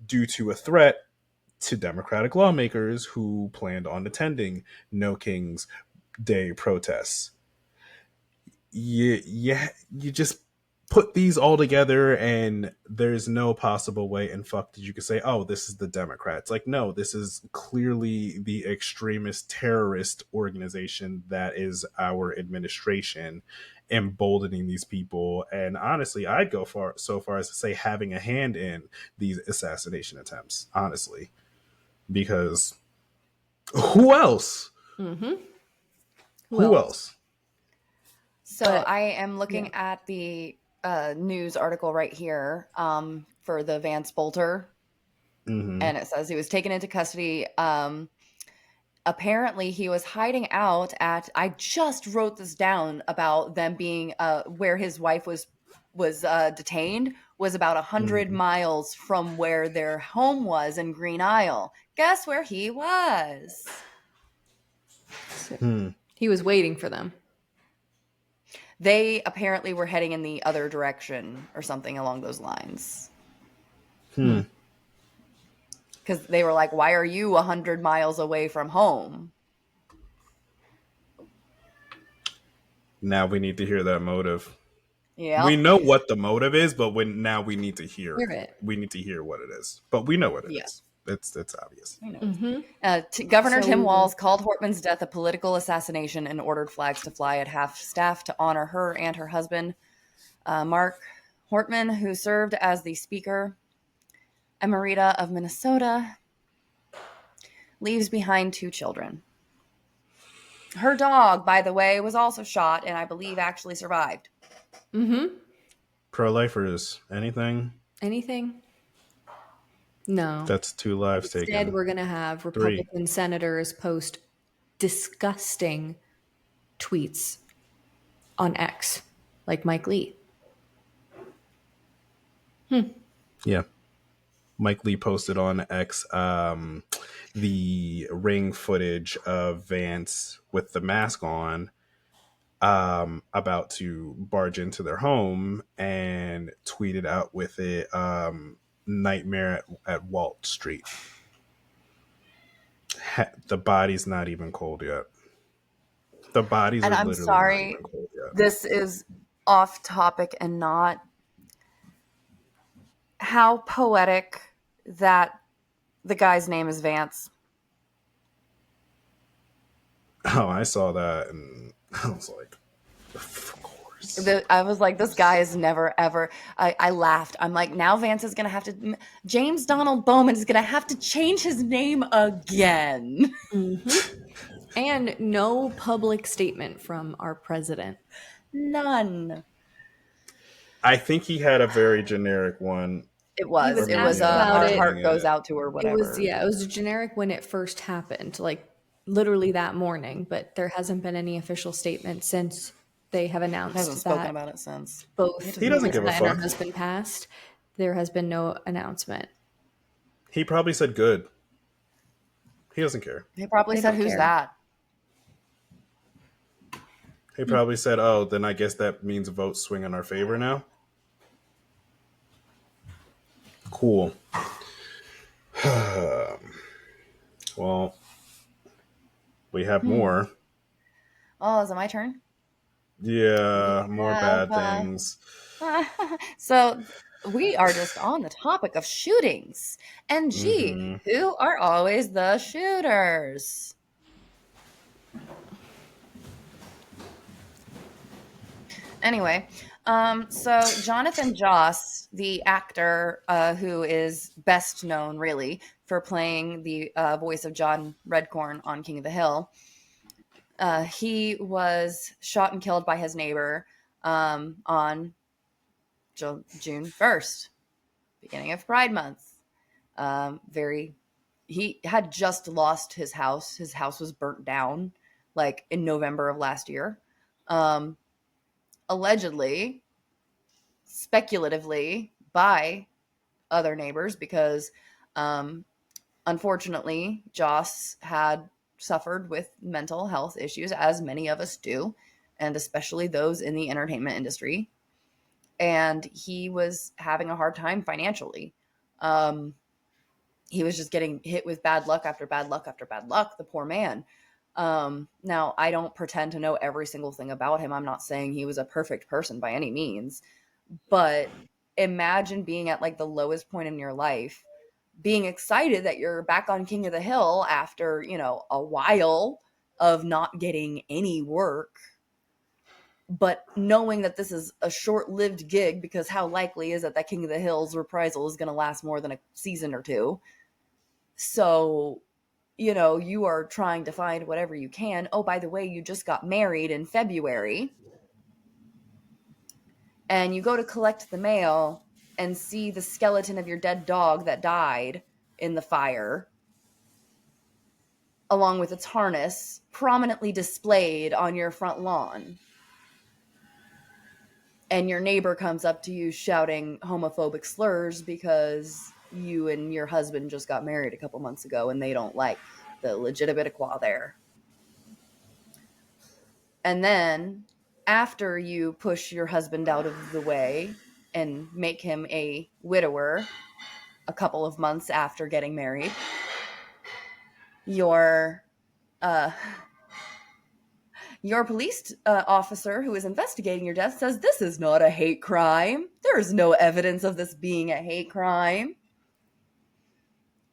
due to a threat to Democratic lawmakers who planned on attending No King's Day protests. You just put these all together and there's no possible way in fuck that you could say, oh, this is the Democrats. Like, no, this is clearly the extremist terrorist organization that is our administration emboldening these people. And honestly, I'd go so far as to say having a hand in these assassination attempts, honestly, because who else? Mm-hmm. Who else? So I am looking at the news article right here for the Vance Bolter. Mm-hmm. And it says he was taken into custody. Apparently, he was hiding out at, I just wrote this down about them being where his wife was detained was about 100 miles from where their home was in Green Isle. Guess where he was? He was waiting for them. They apparently were heading in the other direction or something along those lines. Because they were like, why are you 100 miles away from home? Now we need to hear that motive. Yeah. We know what the motive is, but now we need to hear it. We need to hear what it is. But we know what it is. It's obvious. Governor Tim Walz called Hortman's death a political assassination and ordered flags to fly at half staff to honor her and her husband, Mark Hortman, who served as the Speaker. Emerita of Minnesota leaves behind 2 children. Her dog, by the way, was also shot and I believe actually survived. Pro-lifers, anything? Anything? No. That's 2 lives taken. Instead, we're going to have Republican senators post disgusting tweets on X, like Mike Lee. Yeah. Mike Lee posted on X the ring footage of Vance with the mask on about to barge into their home and tweeted out with it nightmare at Walt Street. The body's not even cold yet. The bodies and are I'm literally sorry, not even cold yet. This is off topic and not how poetic that the guy's name is Vance. Oh, I saw that and I was like, of course. I was like, this guy is never, ever. I laughed. I'm like, now Vance is going to have to, James Donald Bowman is going to have to change his name again. And no public statement from our president. None. I think he had a very generic one. It was our heart goes out to her, whatever. It was generic when it first happened, like literally that morning, but there hasn't been any official statement since They have He hasn't announced spoken that about it since. both He doesn't give a Marissa and her fuck. husband passed. There has been no announcement. He probably said good. He doesn't care. He probably They said, don't "Who's care. that?" He probably said, "Oh, then I guess that means votes swing in our favor now." Cool. Well, we have more. Oh, is it my turn? We Yeah, more have. bad things. So we are just on the topic of shootings. And gee, Hmm. who are always the shooters? Anyway, so Jonathan Joss, the actor who is best known really for playing the voice of John Redcorn on King of the Hill, he was shot and killed by his neighbor on June 1st, beginning of Pride Month. He had just lost his house. His house was burnt down like in November of last year. Um, Allegedly, speculatively by other neighbors because um, unfortunately, Joss had suffered with mental health issues, as many of us do, and especially those in the entertainment industry. And he was having a hard time financially. Um, he was just getting hit with bad luck after bad luck after bad luck, the poor man. Now, I don't pretend to know every single thing about him. I'm not saying he was a perfect person by any means, but imagine being at like the lowest point in your life, being excited that you're back on King of the Hill after, a while of not getting any work, but knowing that this is a short-lived gig because how likely is it that King of the Hill's reprisal is going to last more than a season or two? So, you are trying to find whatever you can. Oh, by the way, you just got married in February, and you go to collect the mail and see the skeleton of your dead dog that died in the fire, along with its harness, prominently displayed on your front lawn. And your neighbor comes up to you shouting homophobic slurs because you and your husband just got married a couple months ago and they don't like the legitimate equa there. And then after you push your husband out of the way and make him a widower a couple of months after getting married, your police officer who is investigating your death says this is not a hate crime. There is no evidence of this being a hate crime.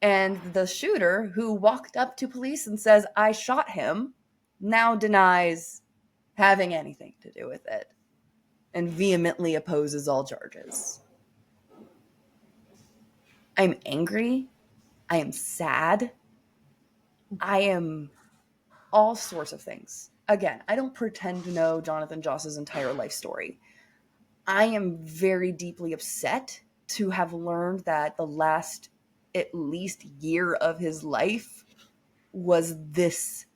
And the shooter who walked up to police and says, I shot him, now denies having anything to do with it and vehemently opposes all charges. I'm angry. I am sad. I am all sorts of things. Again, I don't pretend to know Jonathan Joss's entire life story. I am very deeply upset to have learned that the last at least year of his life was this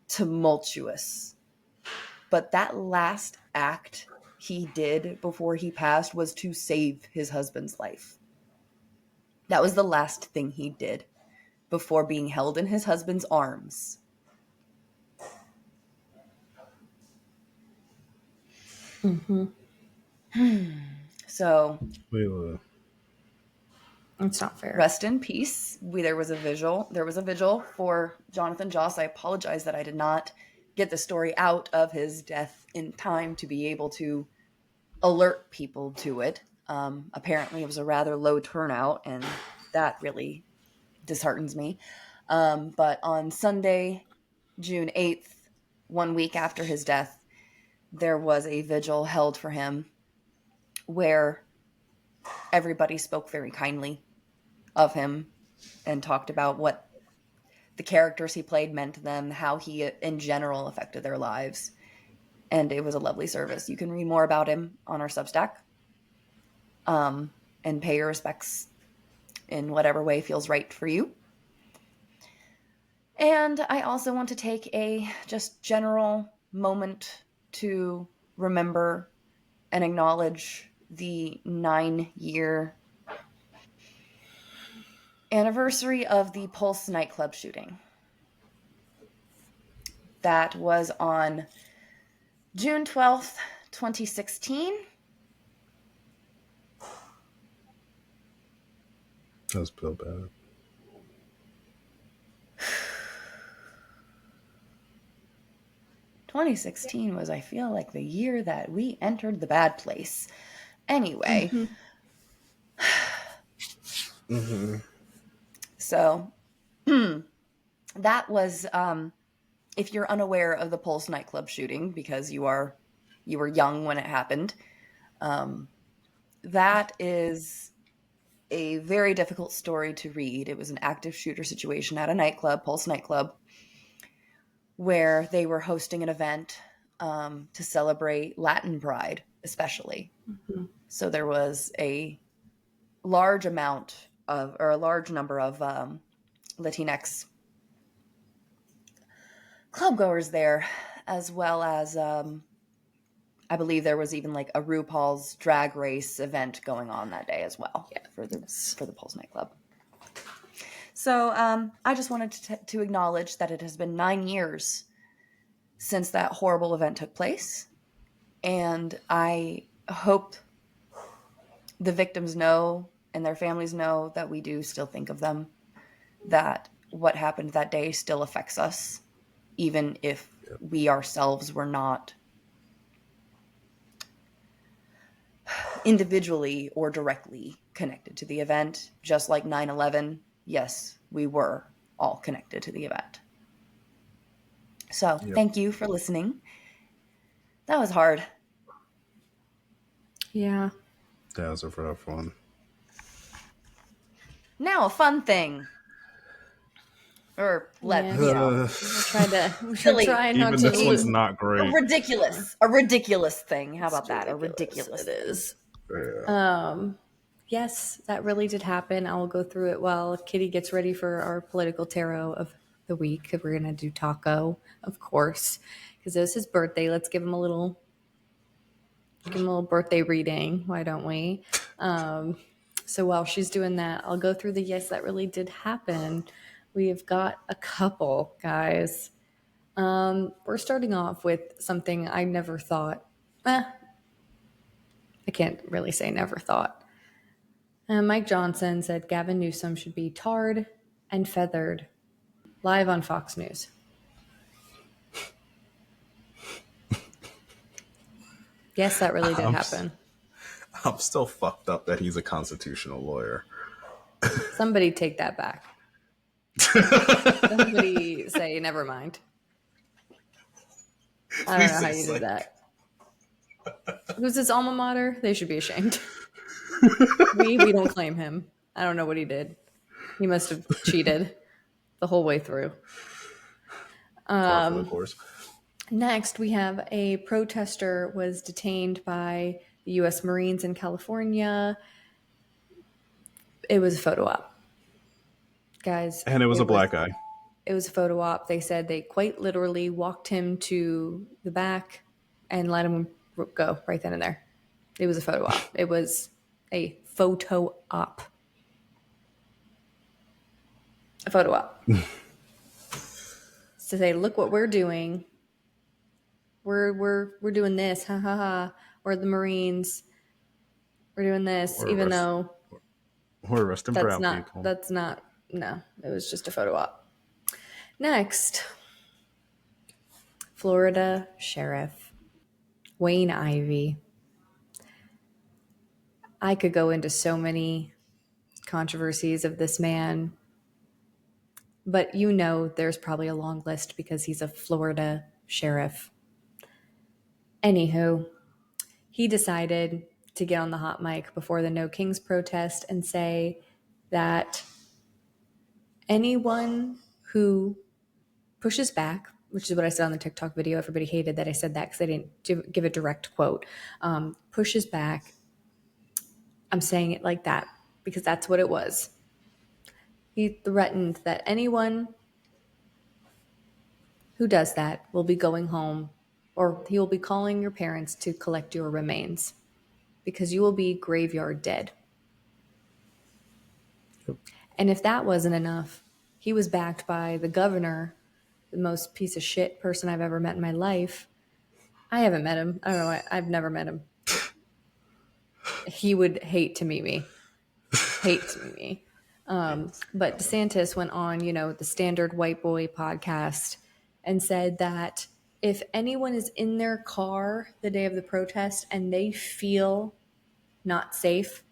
tumultuous. But that last act he did before he passed was to save his husband's life. That was the last thing he did before being held in his husband's arms. Mm-hmm. So, It's not fair. rest in peace. There was a vigil for Jonathan Joss. I apologize that I did not get the story out of his death in time to be able to alert people to it. Apparently, it was a rather low turnout, and that really disheartens me. But on Sunday, June 8th, 1 week after his death, there was a vigil held for him where everybody spoke very kindly of him and talked about what the characters he played meant to them, how he in general affected their lives. And it was a lovely service. You can read more about him on our Substack, and pay your respects in whatever way feels right for you. And I also want to take a just general moment to remember and acknowledge the 9-year anniversary of the Pulse nightclub shooting. That was on June 12th, 2016. That was so bad. "2016 was, I feel like, the year that we entered the bad place." Anyway. So that was, if you're unaware of the Pulse nightclub shooting because you were young when it happened, that is a very difficult story to read. It was an active shooter situation at a nightclub, Pulse nightclub, where they were hosting an event to celebrate Latin Pride, especially. So there was a large number of Latinx clubgoers there, as well as I believe there was even like a RuPaul's Drag Race event going on that day as well for the Pulse nightclub. So I just wanted to acknowledge that it has been 9 years since that horrible event took place, and I hope the victims know and their families know that we do still think of them, that what happened that day still affects us, even if we ourselves were not individually or directly connected to the event. Just like 9/11, yes, we were all connected to the event. So Thank you for listening. That was hard. Yeah. That was a rough one. Now a fun thing. Or we'll try not Even to. this one's not great. A ridiculous thing. How about that? A ridiculous it is. Yeah. Yes, that really did happen. I will go through it while Kitty gets ready for our political tarot of the week. We're going to do Taco, of course, because it was his birthday. Let's give him a little birthday reading. Why don't we? So while she's doing that, I'll go through the yes, that really did happen. We have got a couple, guys. We're starting off with something I never thought. I can't really say never thought. Mike Johnson said Gavin Newsom should be tarred and feathered live on Fox News. Yes, that really did happen. I'm still fucked up that he's a constitutional lawyer. Somebody take that back. Somebody say, never mind. I don't know how you did that. Who's his alma mater? They should be ashamed. We don't claim him. I don't know what he did. He must have cheated the whole way through. Par for the course. Next, we have a protester was detained by the U.S. Marines in California. It was a photo op, guys. And it was a black guy. It was a photo op. They said they quite literally walked him to the back and let him go right then and there. It was a photo op. It was a photo op. A photo op. To say, look what we're doing. We're doing this. Ha ha ha. We're the Marines. We're doing this, even though we're arresting brown people. That's not. No, it was just a photo op. Next, Florida Sheriff Wayne Ivey. I could go into so many controversies of this man, but there's probably a long list because he's a Florida sheriff. Anywho, he decided to get on the hot mic before the No Kings protest and say that anyone who pushes back, which is what I said on the TikTok video, everybody hated that I said that because I didn't give a direct quote, pushes back. I'm saying it like that because that's what it was. He threatened that anyone who does that will be going home or he will be calling your parents to collect your remains because you will be graveyard dead. And if that wasn't enough, he was backed by the governor, the most piece of shit person I've ever met in my life. I haven't met him. I don't know. I've never met him. He would hate to meet me. Hate to meet me. But DeSantis went on, the standard white boy podcast and said that if anyone is in their car the day of the protest and they feel not safe,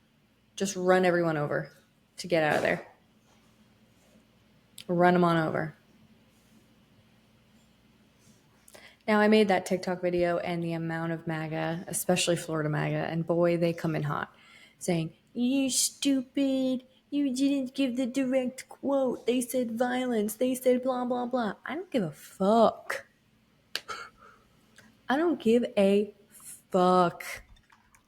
just run everyone over to get out of there. Run them on over. Now, I made that TikTok video, and the amount of MAGA, especially Florida MAGA, and boy, they come in hot, saying, "You stupid, you didn't give the direct quote. They said violence. They said blah, blah, blah." I don't give a fuck. I don't give a fuck.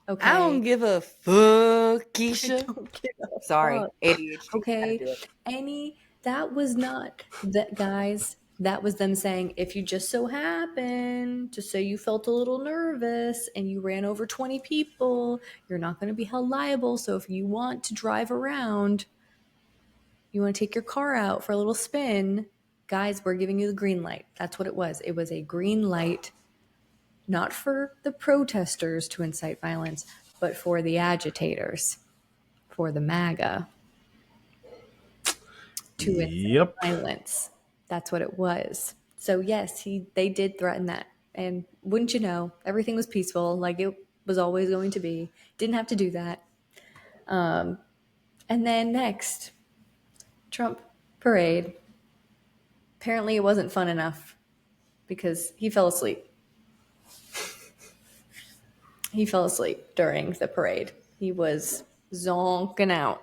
Okay? I don't give a fuck, Keisha. I don't give a Sorry, fuck. ADHD. Okay? That was not that, guys. That was them saying, if you just so happen to say you felt a little nervous and you ran over 20 people, you're not going to be held liable. So if you want to drive around, you want to take your car out for a little spin, guys, we're giving you the green light. That's what it was. It was a green light, not for the protesters to incite violence, but for the agitators, for the MAGA to incite violence. That's what it was. So yes, they did threaten that. And wouldn't you know, everything was peaceful, like it was always going to be. Didn't have to do that. And then next, Trump parade. Apparently it wasn't fun enough because he fell asleep. He fell asleep during the parade. He was zonking out.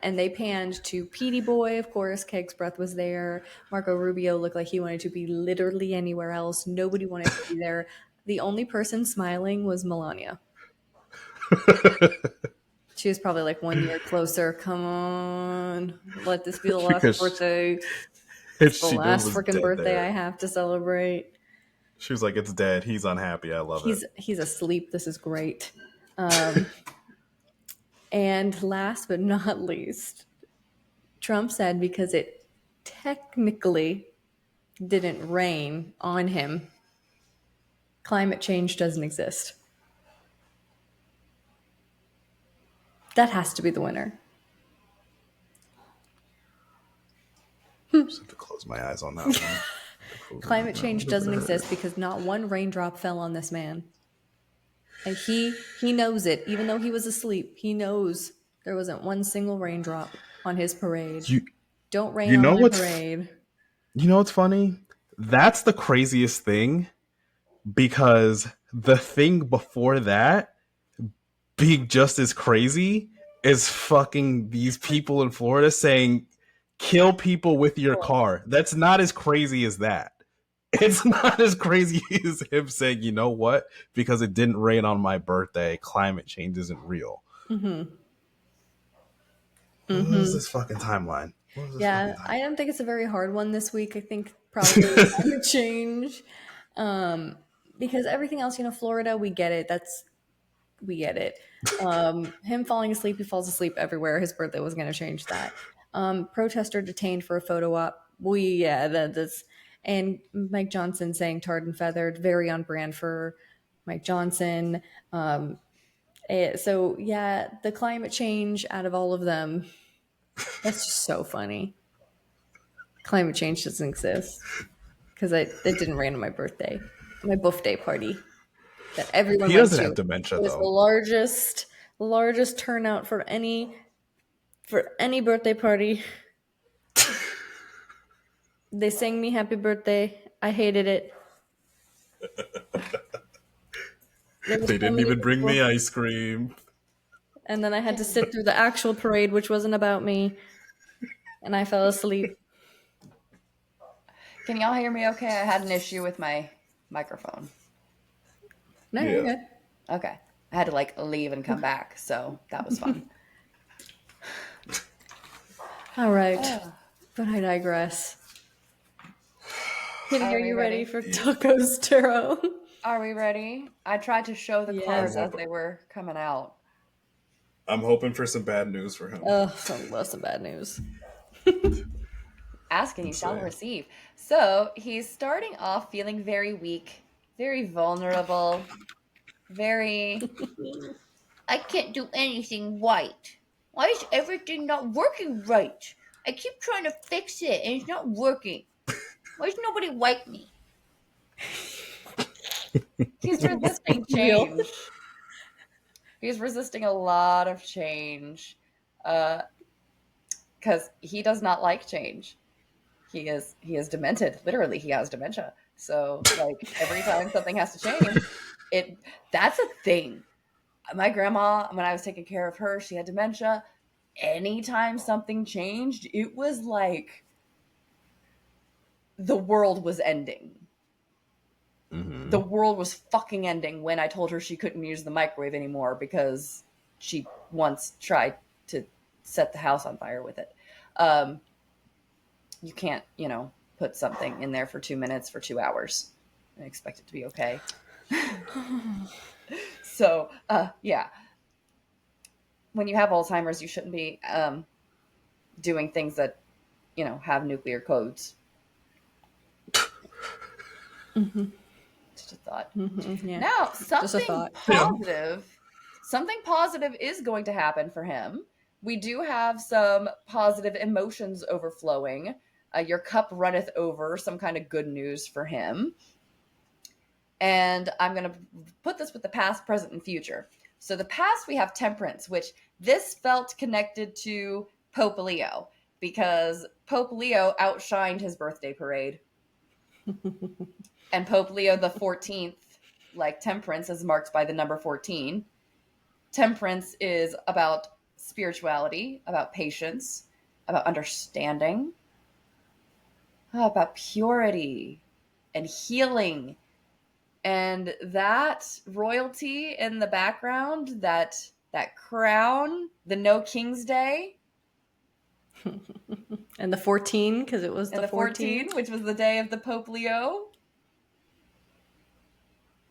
And they panned to Petey Boy, of course. Keg's Breath was there. Marco Rubio looked like he wanted to be literally anywhere else. Nobody wanted to be there. The only person smiling was Melania. She was probably like 1 year closer. Come on, let this be the last birthday. It's the last freaking birthday I have to celebrate. She was like, "It's dead. He's unhappy. I love it. He's asleep. This is great." And last but not least, Trump said because it technically didn't rain on him, climate change doesn't exist. That has to be the winner. I just have to close my eyes on that one. Climate change doesn't exist because not one raindrop fell on this man. And he knows it. Even though he was asleep, he knows there wasn't one single raindrop on his parade. Don't rain on my parade. You know what's funny? That's the craziest thing, because the thing before that being just as crazy is fucking these people in Florida saying, "Kill people with your car." That's not as crazy as that. It's not as crazy as him saying, "You know what? Because it didn't rain on my birthday, climate change isn't real." What is this fucking timeline? I don't think it's a very hard one this week. I think probably climate change. Because everything else, Florida, we get it. We get it. Him falling asleep, he falls asleep everywhere. His birthday was going to change that. Protester detained for a photo op. That's. And Mike Johnson saying tarred and feathered, very on brand for Mike Johnson. The climate change out of all of them, that's just so funny. Climate change doesn't exist because it didn't rain on my birthday party that everyone. He doesn't have dementia, it was though. The largest turnout for any birthday party. They sang me happy birthday. I hated it. They didn't even bring me ice cream. And then I had to sit through the actual parade, which wasn't about me. And I fell asleep. Can y'all hear me okay? I had an issue with my microphone. No, you're good. Okay. I had to leave and come back, so that was fun. All right. But I digress. Kitty, Are are we you ready ready? for tacos, Turo? Are we ready? I tried to show the Yes. cards as they were coming out. I'm hoping for some bad news for him. Some bad news. Ask and you Let's shall see. receive. So he's starting off feeling very weak, very vulnerable, very. I can't do anything right. Why is everything not working right? I keep trying to fix it and it's not working. Why does nobody like me? He's resisting Real. change. He's resisting a lot of change because he does not like change. He is demented. Literally, he has dementia. So like every time something has to change, that's a thing. My grandma, when I was taking care of her, she had dementia. Anytime something changed, it was like the world was ending. Mm-hmm. The world was fucking ending when I told her she couldn't use the microwave anymore because she once tried to set the house on fire with it. You can't, put something in there for 2 minutes for 2 hours and expect it to be okay. So, yeah. When you have Alzheimer's, you shouldn't be doing things that, have nuclear codes. Mm-hmm. Just a thought. Mm-hmm. Yeah. Now, Just a thought. something positive is going to happen for him. We do have some positive emotions overflowing. Your cup runneth over, some kind of good news for him. And I'm going to put this with the past, present, and future. So the past, we have temperance, which this felt connected to Pope Leo because Pope Leo outshined his birthday parade. And Pope Leo the 14th, like temperance, is marked by the number 14. Temperance is about spirituality, about patience, about understanding, about purity and healing. And that royalty in the background, that crown, the No King's Day, And the 14, because it was and the the 14. 14, which was the day of the Pope Leo,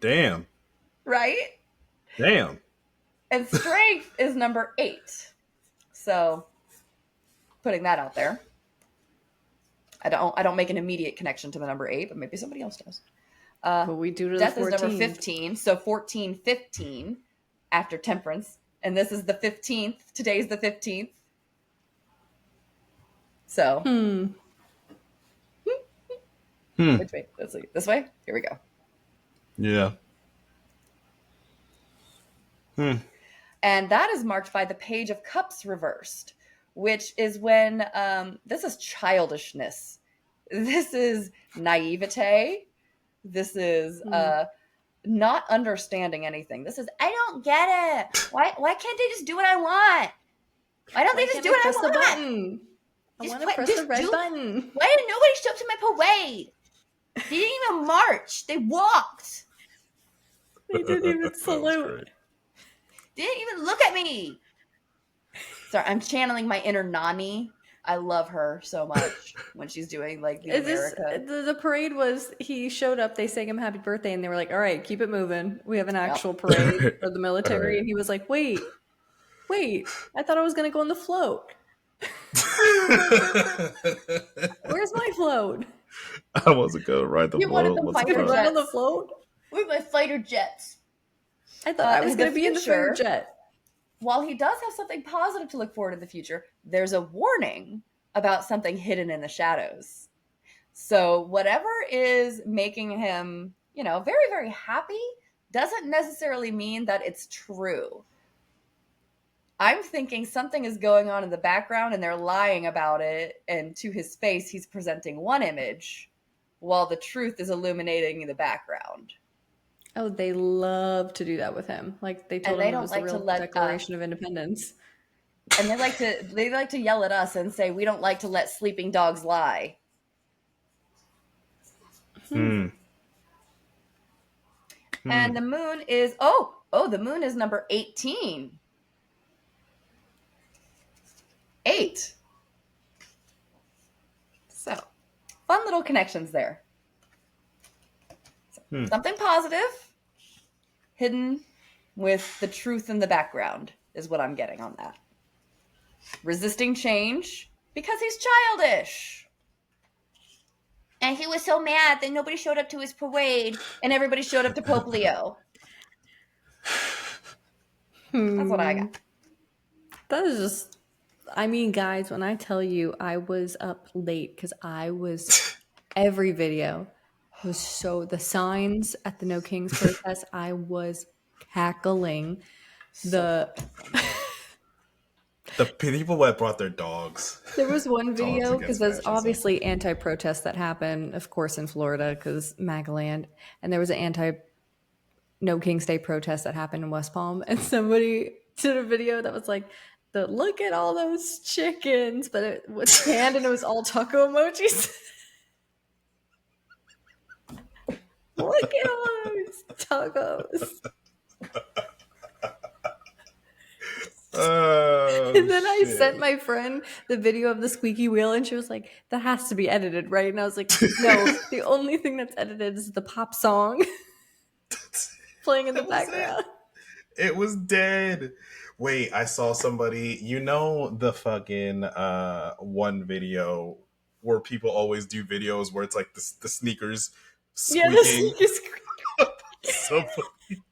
Damn. right? Damn. And strength is number 8. So, putting that out there. I don't make an immediate connection to the number 8, but maybe somebody else does. But we do to Death the 14. is number 15, so 14, 15 after temperance. And this is the 15th. Today's the 15th. So, which way? Let's see. This way? Here we go. Yeah. And that is marked by the Page of Cups reversed, which is when this is childishness. This is naivete. This is not understanding anything. This is, I don't get it. Why can't they just do what I want? Why don't they just do what I want? The button? I want to press the red button. Why did nobody show up to my parade? They didn't even march. They walked. They didn't even salute. They didn't even look at me. Sorry, I'm channeling my inner Nani. I love her so much when she's doing like the America. The parade was, he showed up, they sang him happy birthday, and they were like, all right, keep it moving. We have an actual parade for the military. Right. And he was like, wait, I thought I was going to go on the float. Where's my float? I wasn't going to ride the You wanted float. the What's fighter up? Run on the float? Where's my fighter jets? I thought I was going to be in the fighter jet. While he does have something positive to look forward in the future, there's a warning about something hidden in the shadows. So whatever is making him, very, very happy doesn't necessarily mean that it's true. I'm thinking something is going on in the background and they're lying about it. And to his face, he's presenting one image while the truth is illuminating in the background. Oh, they love to do that with him. Like they told him it was the real Declaration of Independence. And they like to yell at us and say we don't like to let sleeping dogs lie. And the moon is the moon is number 18. 8. So, fun little connections there. Something positive hidden with the truth in the background is what I'm getting on that. Resisting change because he's childish. And he was so mad that nobody showed up to his parade and everybody showed up to Pope Leo. That's what I got. That is just, I mean, guys, when I tell you I was up late because every video was so, the signs at the No Kings protest, I was cackling. The people that brought their dogs. There was one Dogs video, because against there's fascism. obviously anti-protests that happen, of course, in Florida, because Magaland, and there was an anti-No Kings Day protest that happened in West Palm, and somebody did a video that was like, look at all those chickens, but it was canned and it was all taco emojis. Look at all those tacos. And then I sent my friend the video of the squeaky wheel, and she was like, that has to be edited, right? And I was like, no, the only thing that's edited is the pop song playing in the background. It was dead. Wait, I saw somebody, the fucking one video where people always do videos where it's like the sneakers squeaking. Yeah, the sneakers squeaking. So funny.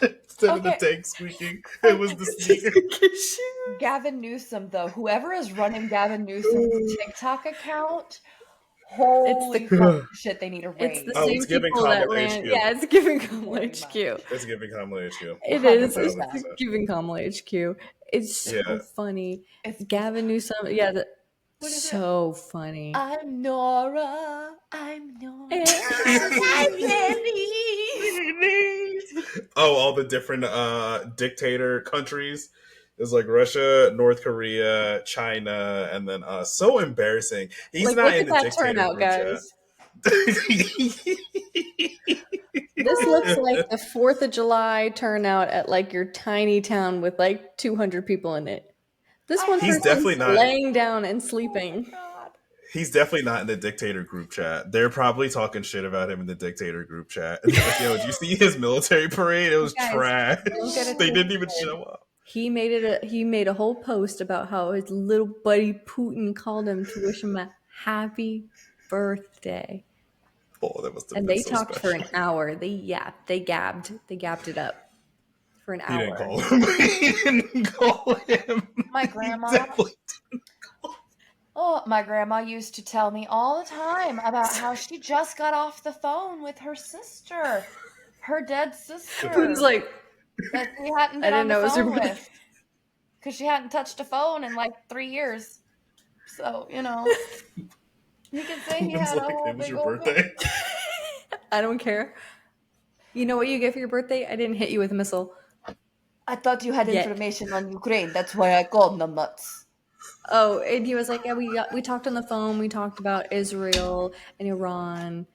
Instead of the tank squeaking, it was the sneaker. Gavin Newsom, though, whoever is running Gavin Newsom's TikTok account, holy fucking shit, they need a raise. It's the same people that ran. Yeah, it's giving Kamala HQ. It's giving Kamala HQ. It is. It's giving Kamala HQ. It's so funny. It's Gavin Newsom. Yeah, so funny. I'm Nora. I'm Nora. Oh, all the different dictator countries. There's like Russia, North Korea, China, and then so embarrassing. He's not in the dictator turnout, group guys. This looks like the 4th of July turnout at like your tiny town with like 200 people in it. This one person's definitely not laying down and sleeping. He's definitely not in the dictator group chat. They're probably talking shit about him in the dictator group chat. Like, yo, did you see his military parade? It was trash. They didn't even show up. He made a whole post about how his little buddy Putin called him to wish him a happy birthday. Oh, that must have and been they so talked special. for an hour. They gabbed it up for an hour. He didn't call him. He didn't call him. My grandma. Oh, my grandma used to tell me all the time about how she just got off the phone with her sister, her dead sister. Putin's like, that she hadn't been on the phone with, because she hadn't touched a phone in like 3 years. So, you can say he had a whole big old birthday. I don't care. You know what you get for your birthday? I didn't hit you with a missile. I thought you had information on Ukraine. That's why I called them nuts. Oh, and he was like, yeah, we talked on the phone. We talked about Israel and Iran.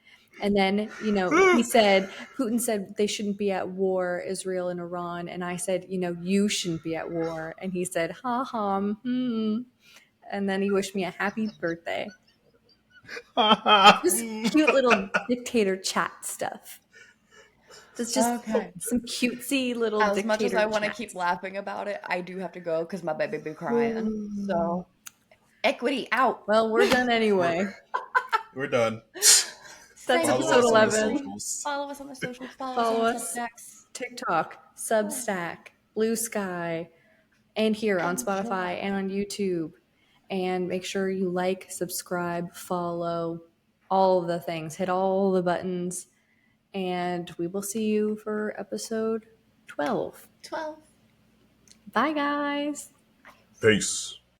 And then, he said, Putin said they shouldn't be at war, Israel and Iran. And I said, you shouldn't be at war. And he said, ha. And then he wished me a happy birthday. Just cute little dictator chat stuff. It's just some cutesy little dictator. As much as I want to keep laughing about it, I do have to go because my baby be crying. So, equity out. Well, we're done anyway. We're done. That's episode 11. Follow us on the socials. Follow us. TikTok, Substack, Blue Sky, and here on Spotify and on YouTube. And make sure you like, subscribe, follow, all of the things. Hit all the buttons. And we will see you for episode 12. Bye, guys. Peace.